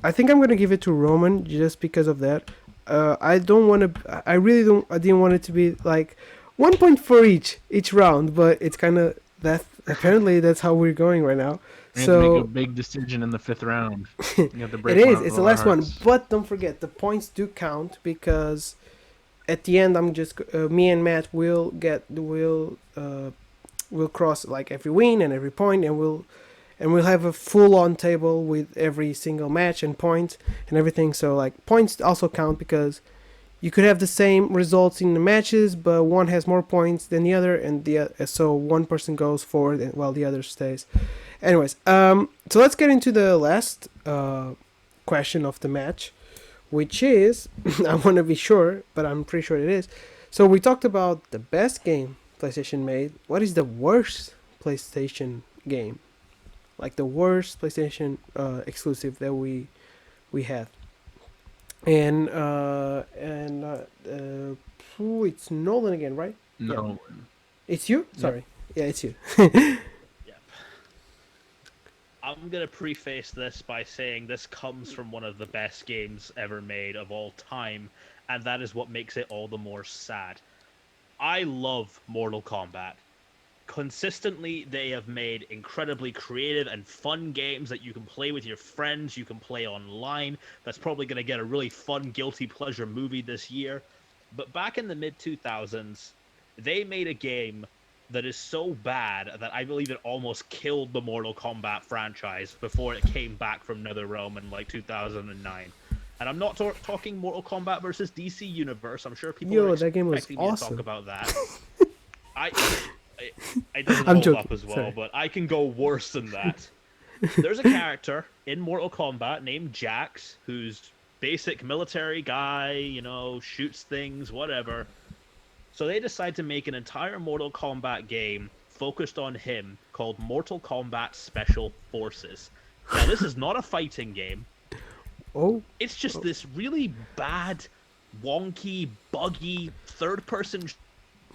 I think I'm gonna give it to Roman just because of that. I don't want to. I really don't. I didn't want it to be like 1 point for each round, but it's kind of that. Apparently, that's how we're going right now. And So make a big decision in the 5th round. You have to break it one is. out It's of the our last one, hearts. but don't forget the points do count because at the end I'm just me and Matt will cross like every win and every point, and we'll have a full on table with every single match and point and everything. So like points also count because you could have the same results in the matches, but one has more points than the other, and so one person goes forward while the other stays. Anyways, so let's get into the last question of the match, which is I want to be sure, but I'm pretty sure it is. So we talked about the best game PlayStation made. What is the worst PlayStation game? Like the worst PlayStation exclusive that we had. And it's Nolan again, right? No. Yeah. It's you? Sorry. Yeah, it's you. Yep. I'm gonna preface this by saying this comes from one of the best games ever made of all time, and that is what makes it all the more sad. I love Mortal Kombat. Consistently, they have made incredibly creative and fun games that you can play with your friends, you can play online. That's probably going to get a really fun guilty pleasure movie this year. But back in the mid-2000s, they made a game that is so bad that I believe it almost killed the Mortal Kombat franchise before it came back from NetherRealm in like 2009. And I'm not talking Mortal Kombat versus DC Universe. I'm sure people are that game was expecting me to awesome. talk about that. It doesn't I'm hold joking, up as well, sorry. but I can go worse than that. There's a character in Mortal Kombat named Jax, who's basic military guy, you know, shoots things, whatever. So they decide to make an entire Mortal Kombat game focused on him called Mortal Kombat Special Forces. Now, this is not a fighting game. Oh, It's just this really bad, wonky, buggy, third-person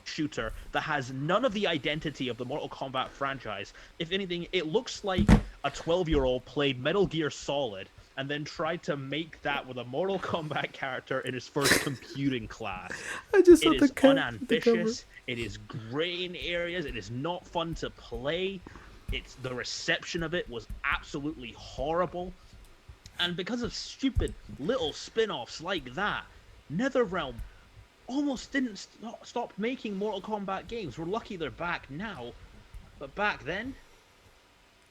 shooter that has none of the identity of the Mortal Kombat franchise. If anything, it looks like a 12-year-old played Metal Gear Solid and then tried to make that with a Mortal Kombat character in his first computing class. I just saw It the is cover. unambitious. It is gray in areas. It is not fun to play. The reception of it was absolutely horrible. And because of stupid little spin-offs like that, NetherRealm almost didn't stop making Mortal Kombat games. We're lucky they're back now, but back then,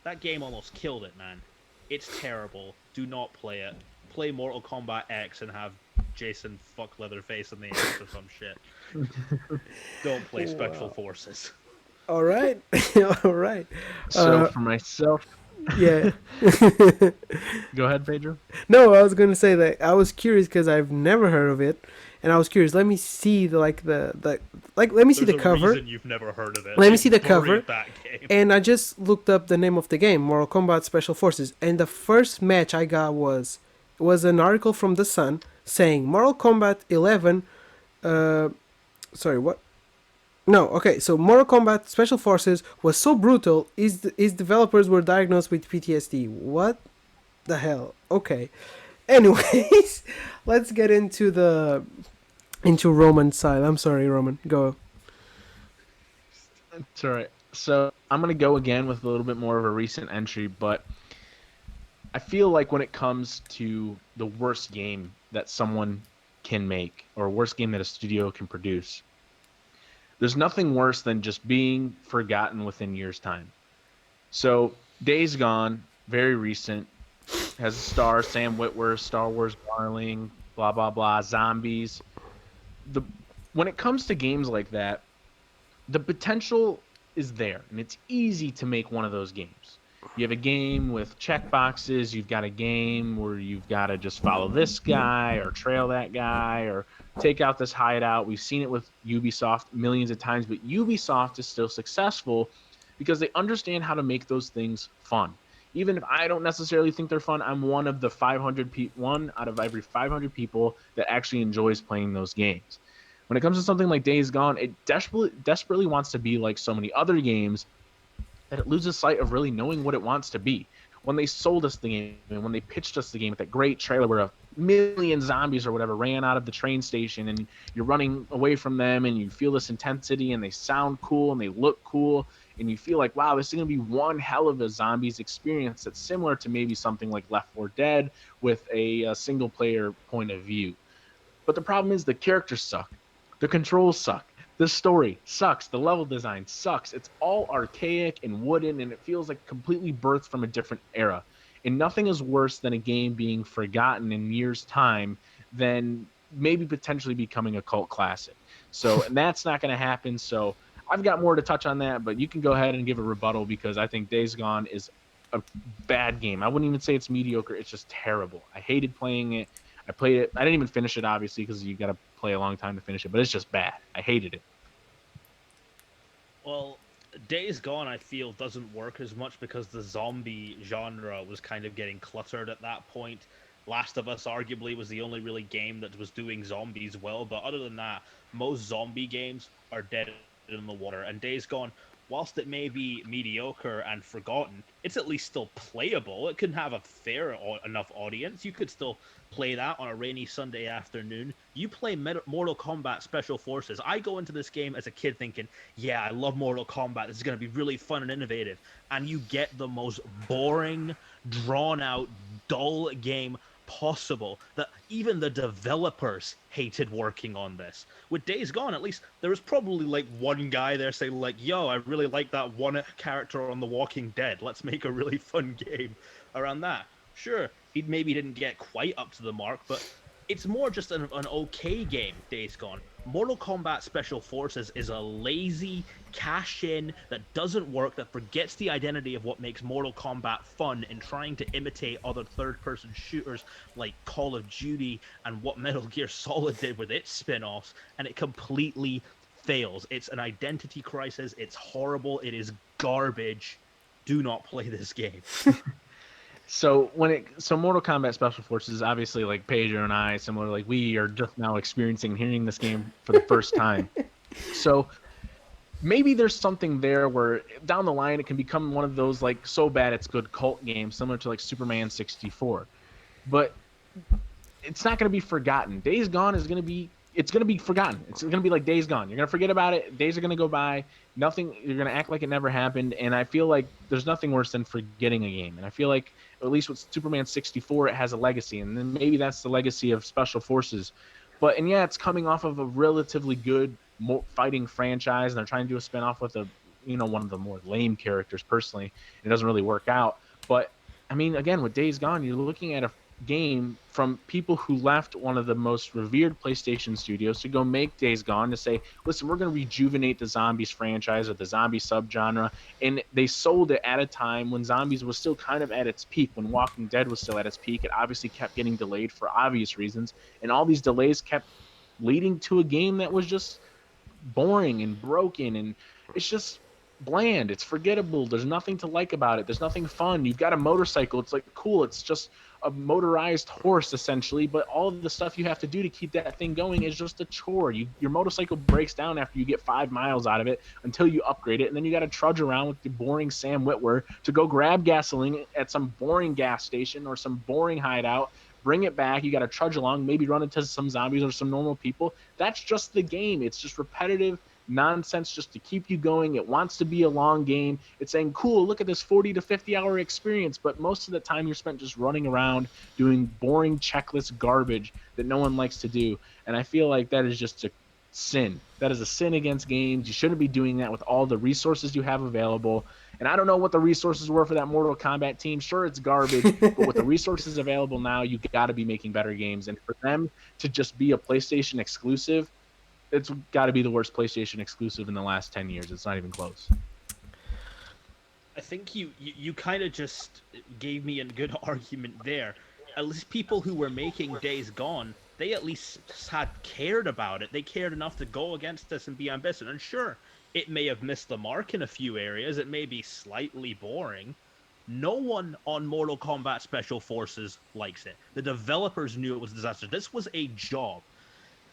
that game almost killed it, man. It's terrible. Do not play it. Play Mortal Kombat X and have Jason fuck Leatherface in the ass or some shit. Don't play Special Forces. All right, all right. So for myself, Yeah. go ahead, Pedro. No, I was gonna say that I was curious because I've never heard of it, and I was curious. Let me see let me see There's the a cover. reason you've never heard of it. Let me They see the cover. buried that game. And I just looked up the name of the game, Mortal Kombat Special Forces, and the first match I got was an article from The Sun saying Mortal Kombat 11. Sorry, what? No, okay. So Mortal Kombat Special Forces was so brutal, his developers were diagnosed with PTSD. What the hell? Okay. Anyways, let's get into Roman's side. I'm sorry, Roman. Go. It's all right. So I'm gonna go again with a little bit more of a recent entry, but I feel like when it comes to the worst game that someone can make, or worst game that a studio can produce, there's nothing worse than just being forgotten within years' time. So Days Gone, very recent, has a star, Sam Witwer, Star Wars Darling, blah blah blah, zombies. The When it comes to games like that, the potential is there, and it's easy to make one of those games. You have a game with checkboxes, you've got a game where you've got to just follow this guy or trail that guy or take out this hideout. We've seen it with Ubisoft millions of times, but Ubisoft is still successful because they understand how to make those things fun. Even if I don't necessarily think they're fun, I'm one of the 1 out of every 500 people that actually enjoys playing those games. When it comes to something like Days Gone, it desperately wants to be like so many other games that it loses sight of really knowing what it wants to be. When they sold us the game and when they pitched us the game with that great trailer where a million zombies or whatever ran out of the train station and you're running away from them and you feel this intensity and they sound cool and they look cool and you feel like, wow, this is going to be one hell of a zombies experience that's similar to maybe something like Left 4 Dead with a single player point of view. But the problem is the characters suck. The controls suck. The story sucks. The level design sucks. It's all archaic and wooden, and it feels like completely birthed from a different era. And nothing is worse than a game being forgotten in years' time than maybe potentially becoming a cult classic. So, and that's not going to happen. So, I've got more to touch on that, but you can go ahead and give a rebuttal because I think Days Gone is a bad game. I wouldn't even say it's mediocre. It's just terrible. I hated playing it. I played it. I didn't even finish it, obviously, because you got to play a long time to finish it. But it's just bad. I hated it. Well, Days Gone, I feel, doesn't work as much because the zombie genre was kind of getting cluttered at that point. Last of Us arguably was the only really game that was doing zombies well, but other than that, most zombie games are dead in the water. And Days Gone, whilst it may be mediocre and forgotten, it's at least still playable. It can have a fair enough audience. You could still play that on a rainy Sunday afternoon. You play Mortal Kombat Special Forces. I go into this game as a kid thinking, yeah, I love Mortal Kombat. This is going to be really fun and innovative. And you get the most boring, drawn-out, dull game possible that even the developers hated working on this. With Days Gone, at least there was probably like one guy there saying like, yo, I really like that one character on The Walking Dead, let's make a really fun game around that. Sure, he maybe didn't get quite up to the mark, but it's more just an okay game, Days Gone. Mortal Kombat Special Forces is a lazy cash-in that doesn't work, that forgets the identity of what makes Mortal Kombat fun in trying to imitate other third-person shooters like Call of Duty and what Metal Gear Solid did with its spin-offs, and it completely fails. It's an identity crisis, it's horrible, it is garbage. Do not play this game. So Mortal Kombat Special Forces, obviously, like Pedro and I, similar, like we are just now experiencing and hearing this game for the first time. So maybe there's something there where down the line it can become one of those like so bad it's good cult games, similar to like Superman 64. But it's not going to be forgotten. Days Gone is going to be forgotten. It's going to be like Days Gone. You're going to forget about it. Days are going to go by. Nothing. You're going to act like it never happened. And I feel like there's nothing worse than forgetting a game. And I feel like at least with Superman 64, it has a legacy. And then maybe that's the legacy of Special Forces. And yeah, it's coming off of a relatively good fighting franchise, and they're trying to do a spinoff with one of the more lame characters. Personally, it doesn't really work out. But I mean, again, with Days Gone, you're looking at a game from people who left one of the most revered PlayStation studios to go make Days Gone, to say, listen, we're going to rejuvenate the zombies franchise or the zombie subgenre. And they sold it at a time when zombies was still kind of at its peak, when Walking Dead was still at its peak. It obviously kept getting delayed for obvious reasons, and all these delays kept leading to a game that was just boring and broken, and it's just bland. It's forgettable. There's nothing to like about it. There's nothing fun. You've got a motorcycle. It's like cool. It's just a motorized horse essentially, but all of the stuff you have to do to keep that thing going is just a chore. Your motorcycle breaks down after you get 5 miles out of it until you upgrade it, and then you got to trudge around with the boring Sam Witwer to go grab gasoline at some boring gas station or some boring hideout, bring it back. You got to trudge along, maybe run into some zombies or some normal people. That's just the game. It's just repetitive nonsense just to keep you going. It wants to be a long game. It's saying, cool, look at this 40 to 50 hour experience, but most of the time you're spent just running around doing boring checklist garbage that no one likes to do. And I feel like that is just a sin. That is a sin against games. You shouldn't be doing that with all the resources you have available. And I don't know what the resources were for that Mortal Kombat team. Sure, it's garbage, but with the resources available now, you got to be making better games. And for them to just be a PlayStation exclusive, it's got to be the worst PlayStation exclusive in the last 10 years. It's not even close. I think you kind of just gave me a good argument there. At least people who were making Days Gone, they at least had cared about it. They cared enough to go against this and be ambitious. And sure, it may have missed the mark in a few areas. It may be slightly boring. No one on Mortal Kombat Special Forces likes it. The developers knew it was a disaster. This was a job.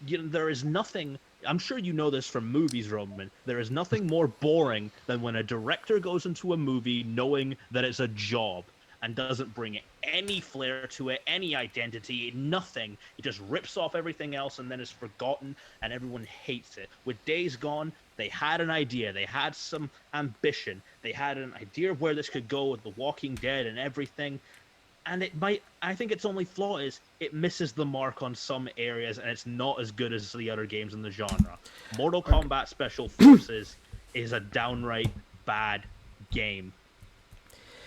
There is nothing, I'm sure you know this from movies, Roman, there is nothing more boring than when a director goes into a movie knowing that it's a job and doesn't bring any flair to it, any identity, nothing. It just rips off everything else and then is forgotten and everyone hates it. With Days Gone, they had an idea, they had some ambition, they had an idea of where this could go with The Walking Dead and everything. And I think its only flaw is it misses the mark on some areas and it's not as good as the other games in the genre. Mortal Kombat Special Forces is a downright bad game,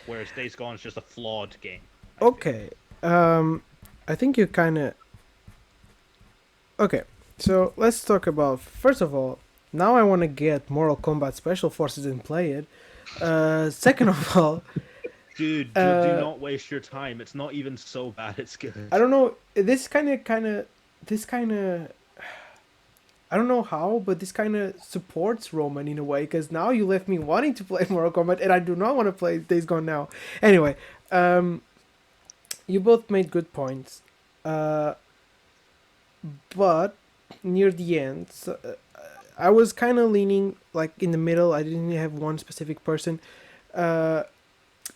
whereas Days Gone is just a flawed game. Okay, I think you kind of... Okay, so let's talk about, first of all, now I want to get Mortal Kombat Special Forces and play it. Second of all... Dude, do not waste your time. It's not even so bad. It's good. I don't know. This kind of, I don't know how, but this kind of supports Roman in a way, because now you left me wanting to play Mortal Kombat, and I do not want to play Days Gone now. Anyway, you both made good points, but near the end, I was kind of leaning like in the middle. I didn't have one specific person.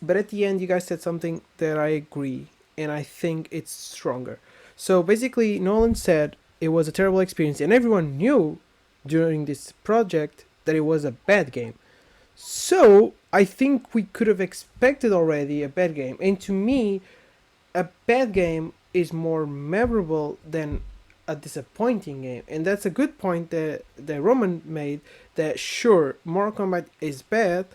But at the end, you guys said something that I agree, and I think it's stronger. So basically, Nolan said it was a terrible experience, and everyone knew during this project that it was a bad game. So I think we could have expected already a bad game. And to me, a bad game is more memorable than a disappointing game. And that's a good point that Roman made, that sure, Mortal Kombat is bad,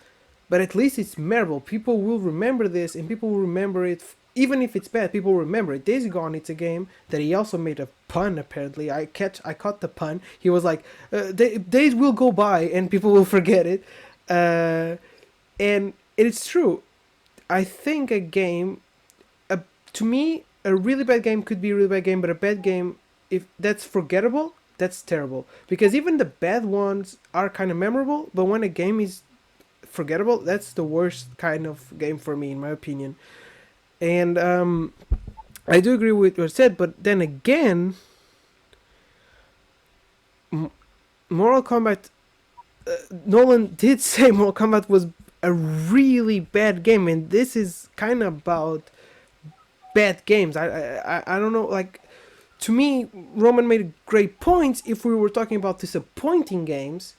but at least it's memorable. People will remember this, and people will remember it. Even if it's bad, people will remember it. Days Gone, it's a game that he also made a pun, apparently. I caught the pun. He was like, days will go by, and people will forget it. And it's true. I think a game... to me, a really bad game could be a really bad game, but a bad game, if that's forgettable, that's terrible. Because even the bad ones are kind of memorable, but when a game is forgettable, that's the worst kind of game for me, in my opinion. And I do agree with what you said, but then again, Mortal Kombat, Nolan did say Mortal Kombat was a really bad game, and this is kind of about bad games. I don't know, like, to me, Roman made great points if we were talking about disappointing games.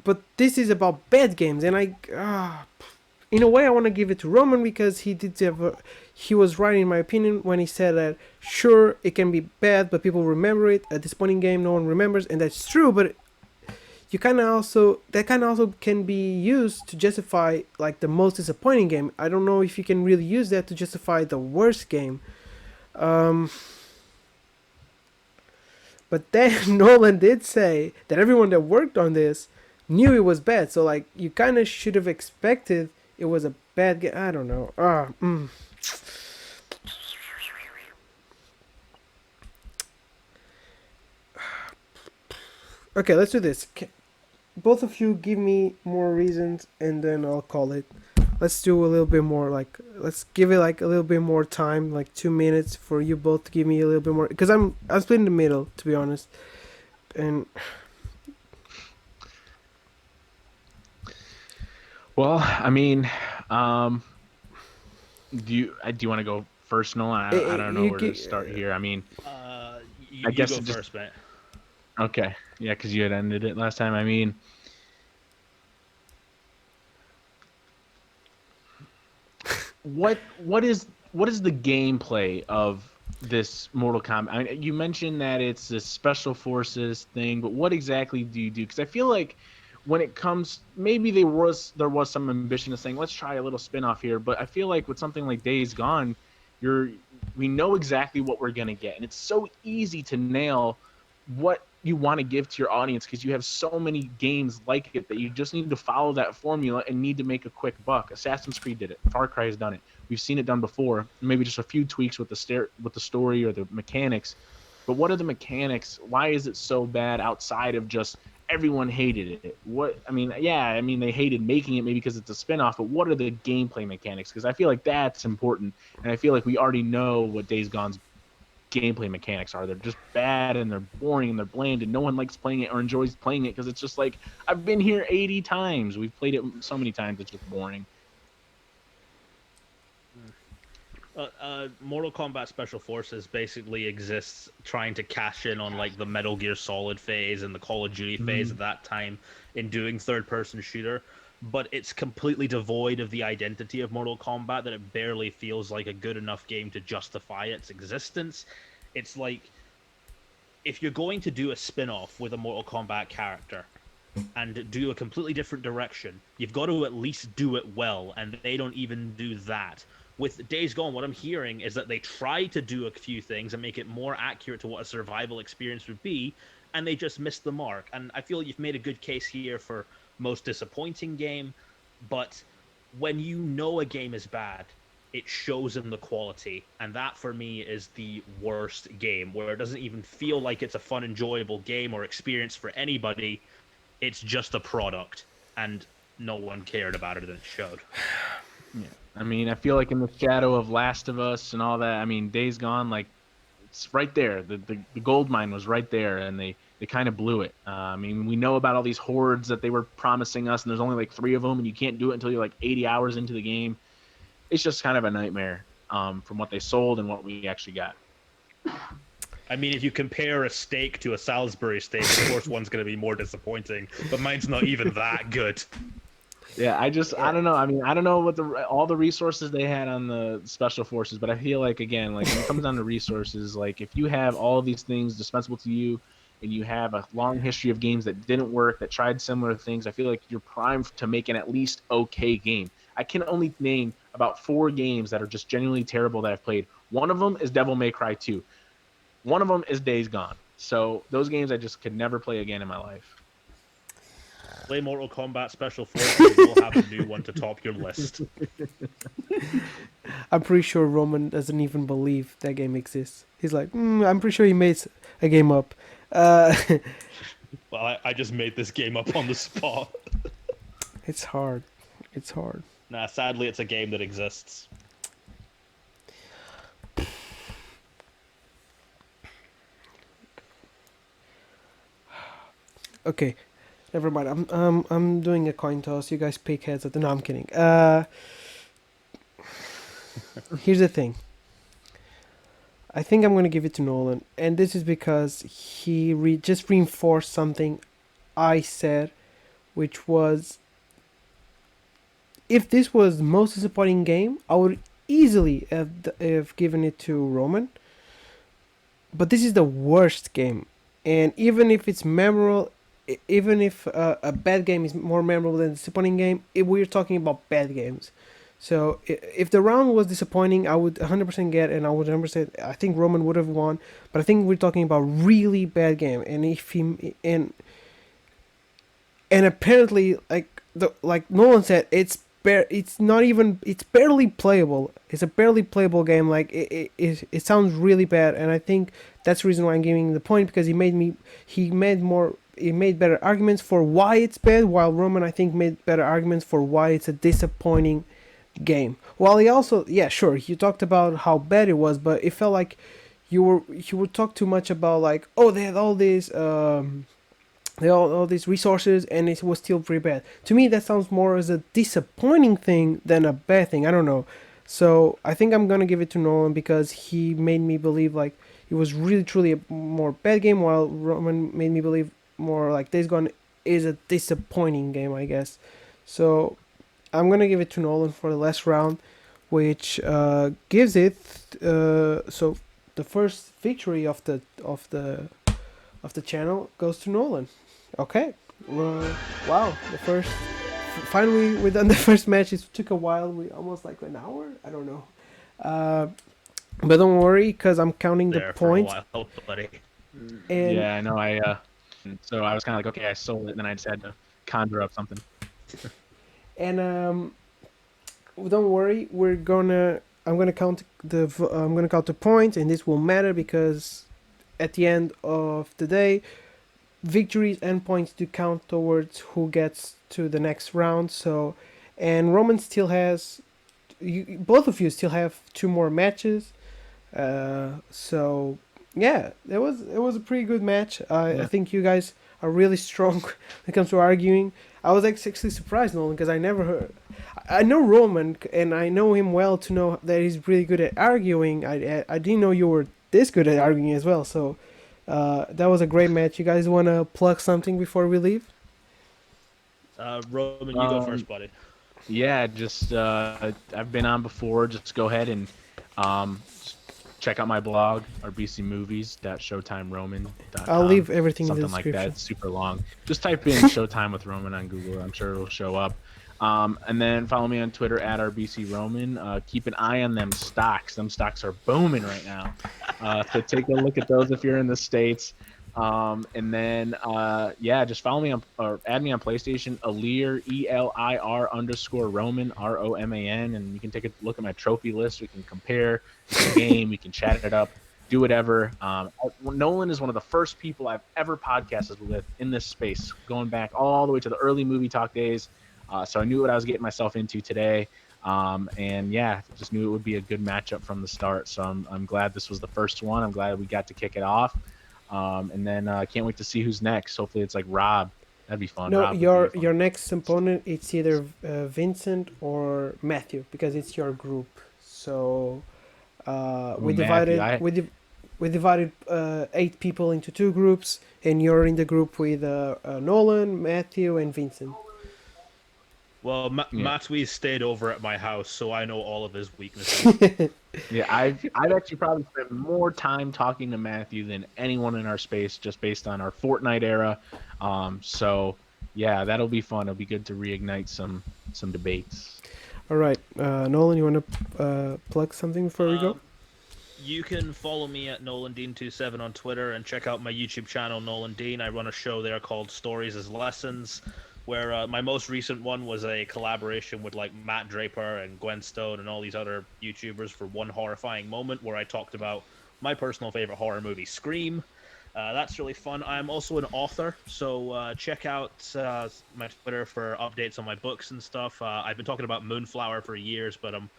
But this is about bad games, and in a way, I want to give it to Roman, because he was right in my opinion when he said that sure, it can be bad, but people remember it. A disappointing game, no one remembers, and that's true. But that kind of also can be used to justify like the most disappointing game. I don't know if you can really use that to justify the worst game. But then Nolan did say that everyone that worked on this knew it was bad, so like you kind of should have expected it was a bad game. I don't know. Okay, let's do this. Both of you give me more reasons, and then I'll call it. Let's do a little bit more. Like, let's give it like a little bit more time, like 2 minutes, for you both to give me a little bit more. Because I'm split in the middle, to be honest. And Well, I mean, um, do you want to go first, Nolan? I don't know you where to start here. I mean, I You guess go it just first, mate. okay, yeah, because you had ended it last time. I mean, what is the gameplay of this Mortal Kombat? I mean, you mentioned that it's this special forces thing, but what exactly do you do? Because I feel like when it comes, maybe there was some ambition of saying let's try a little spin-off here, but I feel like with something like Days Gone, you're we know exactly what we're gonna get, and it's so easy to nail what you want to give to your audience because you have so many games like it that you just need to follow that formula and need to make a quick buck. Assassin's Creed did it. Far Cry has done it. We've seen it done before. Maybe just a few tweaks with the story or the mechanics. But what are the mechanics? Why is it so bad outside of just everyone hated it? What I mean, yeah, I mean they hated making it maybe because it's a spinoff, but what are the gameplay mechanics? Because I feel like that's important, and I feel like we already know what Days Gone's gameplay mechanics are. They're just bad and they're boring and they're bland and no one likes playing it or enjoys playing it because it's just like I've been here 80 times. We've played it so many times it's just boring. Mortal Kombat Special Forces basically exists trying to cash in on like the Metal Gear Solid phase and the Call of Duty phase Mm-hmm. at that time in doing third-person shooter, but it's completely devoid of the identity of Mortal Kombat that it barely feels like a good enough game to justify its existence. It's like if you're going to do a spin-off with a Mortal Kombat character and do a completely different direction, you've got to at least do it well, and they don't even do that. With Days Gone, what I'm hearing is that they try to do a few things and make it more accurate to what a survival experience would be, and they just missed the mark. And I feel you've made a good case here for most disappointing game, but when you know a game is bad, it shows in the quality, and that for me is the worst game, where it doesn't even feel like it's a fun, enjoyable game or experience for anybody. It's just a product, and no one cared about it, and it showed. Yeah. I mean, I feel like in the shadow of Last of Us and all that, I mean, Days Gone, like it's right there. The gold mine was right there, and they kind of blew it. I mean, we know about all these hordes that they were promising us, and there's only like three of them, and you can't do it until you're like 80 hours into the game. It's just kind of a nightmare from what they sold and what we actually got. I mean, if you compare a steak to a Salisbury steak, of course one's going to be more disappointing, but mine's not even that good. Yeah, I don't know. I mean, I don't know what all the resources they had on the special forces, but I feel like again, like when it comes down to resources, like if you have all of these things dispensable to you and you have a long history of games that didn't work, that tried similar things, I feel like you're primed to make an at least okay game. I can only name about four games that are just genuinely terrible that I've played. One of them is Devil May Cry 2. One of them is Days Gone. So those games I just could never play again in my life. Play Mortal Kombat Special Forces, we'll have a new one to top your list. I'm pretty sure Roman doesn't even believe that game exists. He's like, I'm pretty sure he made a game up. Uh, Well, I just made this game up on the spot. it's hard. It's hard. Nah, sadly, it's a game that exists. Okay, never mind. I'm doing a coin toss. You guys pick heads at the. No, I'm kidding. Here's the thing. I think I'm gonna give it to Nolan, and this is because he just reinforced something I said, which was if this was the most disappointing game, I would easily have given it to Roman. But this is the worst game, and even if it's memorable, even if a bad game is more memorable than a disappointing game, we're talking about bad games. So if the round was disappointing, I would 100% get, and I would 100%. I think Roman would have won, but I think we're talking about really bad game, and if he and apparently like Nolan said, it's not even, it's barely playable. It's a barely playable game. Like it sounds really bad, and I think that's the reason why I'm giving the point, because he made more he made better arguments for why it's bad, while Roman, I think, made better arguments for why it's a disappointing game. While he also, yeah, sure, you talked about how bad it was, but it felt like you would talk too much about like, oh, they had all these all these resources and it was still pretty bad. To me, that sounds more as a disappointing thing than a bad thing. I don't know. So I think I'm gonna give it to Nolan because he made me believe like it was really truly a more bad game, while Roman made me believe more like Days Gone is a disappointing game, I guess. So I'm gonna give it to Nolan for the last round, which gives it so the first victory of the channel goes to Nolan. Okay. Wow. The first. Finally, we done the first match. It took a while. We almost like an hour. I don't know. But don't worry, because I'm counting the points. For a while, buddy. And yeah, I know. So I was kind of like, okay, I sold it, and then I just had to conjure up something. And don't worry. I'm gonna count the points, and this will matter because at the end of the day, victories and points do count towards who gets to the next round. So, and Roman still has, both of you still have 2 more matches. So yeah, it was a pretty good match. I think you guys are really strong when it comes to arguing. I was actually surprised, Nolan, because I never heard. I know Roman and I know him well to know that he's really good at arguing. I didn't know you were this good at arguing as well. So that was a great match. You guys want to plug something before we leave? Roman, you go first, buddy. Yeah, just I've been on before. Just go ahead and just check out my blog, rbcmovies.showtimeroman.com. I'll leave everything in the something like description. that. It's super long. Just type in Showtime with Roman on Google. I'm sure it'll show up. And then follow me on Twitter at rbcroman. Keep an eye on them stocks. Them stocks are booming right now. So take a look at those if you're in the States. And then just follow me on or add me on PlayStation, Elir, ELIR_Roman, ROMAN, and you can take a look at my trophy list. We can compare the game, we can chat it up, do whatever. Nolan is one of the first people I've ever podcasted with in this space, going back all the way to the early movie talk days. So I knew what I was getting myself into today. And yeah, just knew it would be a good matchup from the start. So I'm glad this was the first one. I'm glad we got to kick it off. And then I can't wait to see who's next. Hopefully it's like Rob. That'd be fun. No, Rob your next opponent, it's either Vincent or Matthew because it's your group. So we divided 8 people into 2 groups, and you're in the group with Nolan, Matthew, and Vincent. Well, Matthew stayed over at my house, so I know all of his weaknesses. Yeah, I've actually probably spent more time talking to Matthew than anyone in our space, just based on our Fortnite era. So yeah, that'll be fun. It'll be good to reignite some debates. All right, Nolan, you want to plug something before we go? You can follow me at NolanDean27 on Twitter and check out my YouTube channel, Nolan Dean. I run a show there called Stories as Lessons, where my most recent one was a collaboration with like Matt Draper and Gwen Stone and all these other YouTubers for One Horrifying Moment, where I talked about my personal favorite horror movie, Scream. That's really fun. I'm also an author, so check out my Twitter for updates on my books and stuff. I've been talking about Moonflower for years, but I'm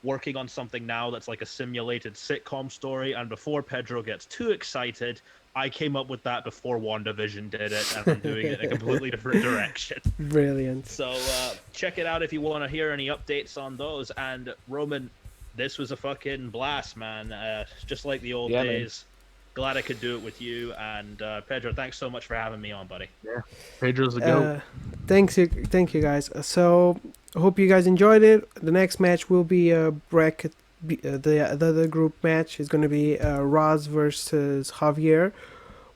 working on something now that's like a simulated sitcom story, and before Pedro gets too excited, I came up with that before WandaVision did it, and I'm doing it in a completely different direction. Brilliant. So check it out if you want to hear any updates on those. And Roman, this was a fucking blast, man. Just like the old days. Man. Glad I could do it with you. And Pedro, thanks so much for having me on, buddy. Yeah, Pedro's a goat. Thank you guys. So I hope you guys enjoyed it. The next match will be a bracket. The other group match is going to be Roz versus Javier.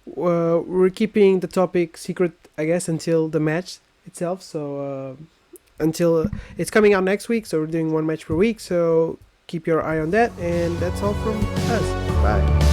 We're keeping the topic secret, I guess, until the match itself. So until it's coming out next week. So we're doing 1 match per week. So keep your eye on that. And that's all from us. Bye.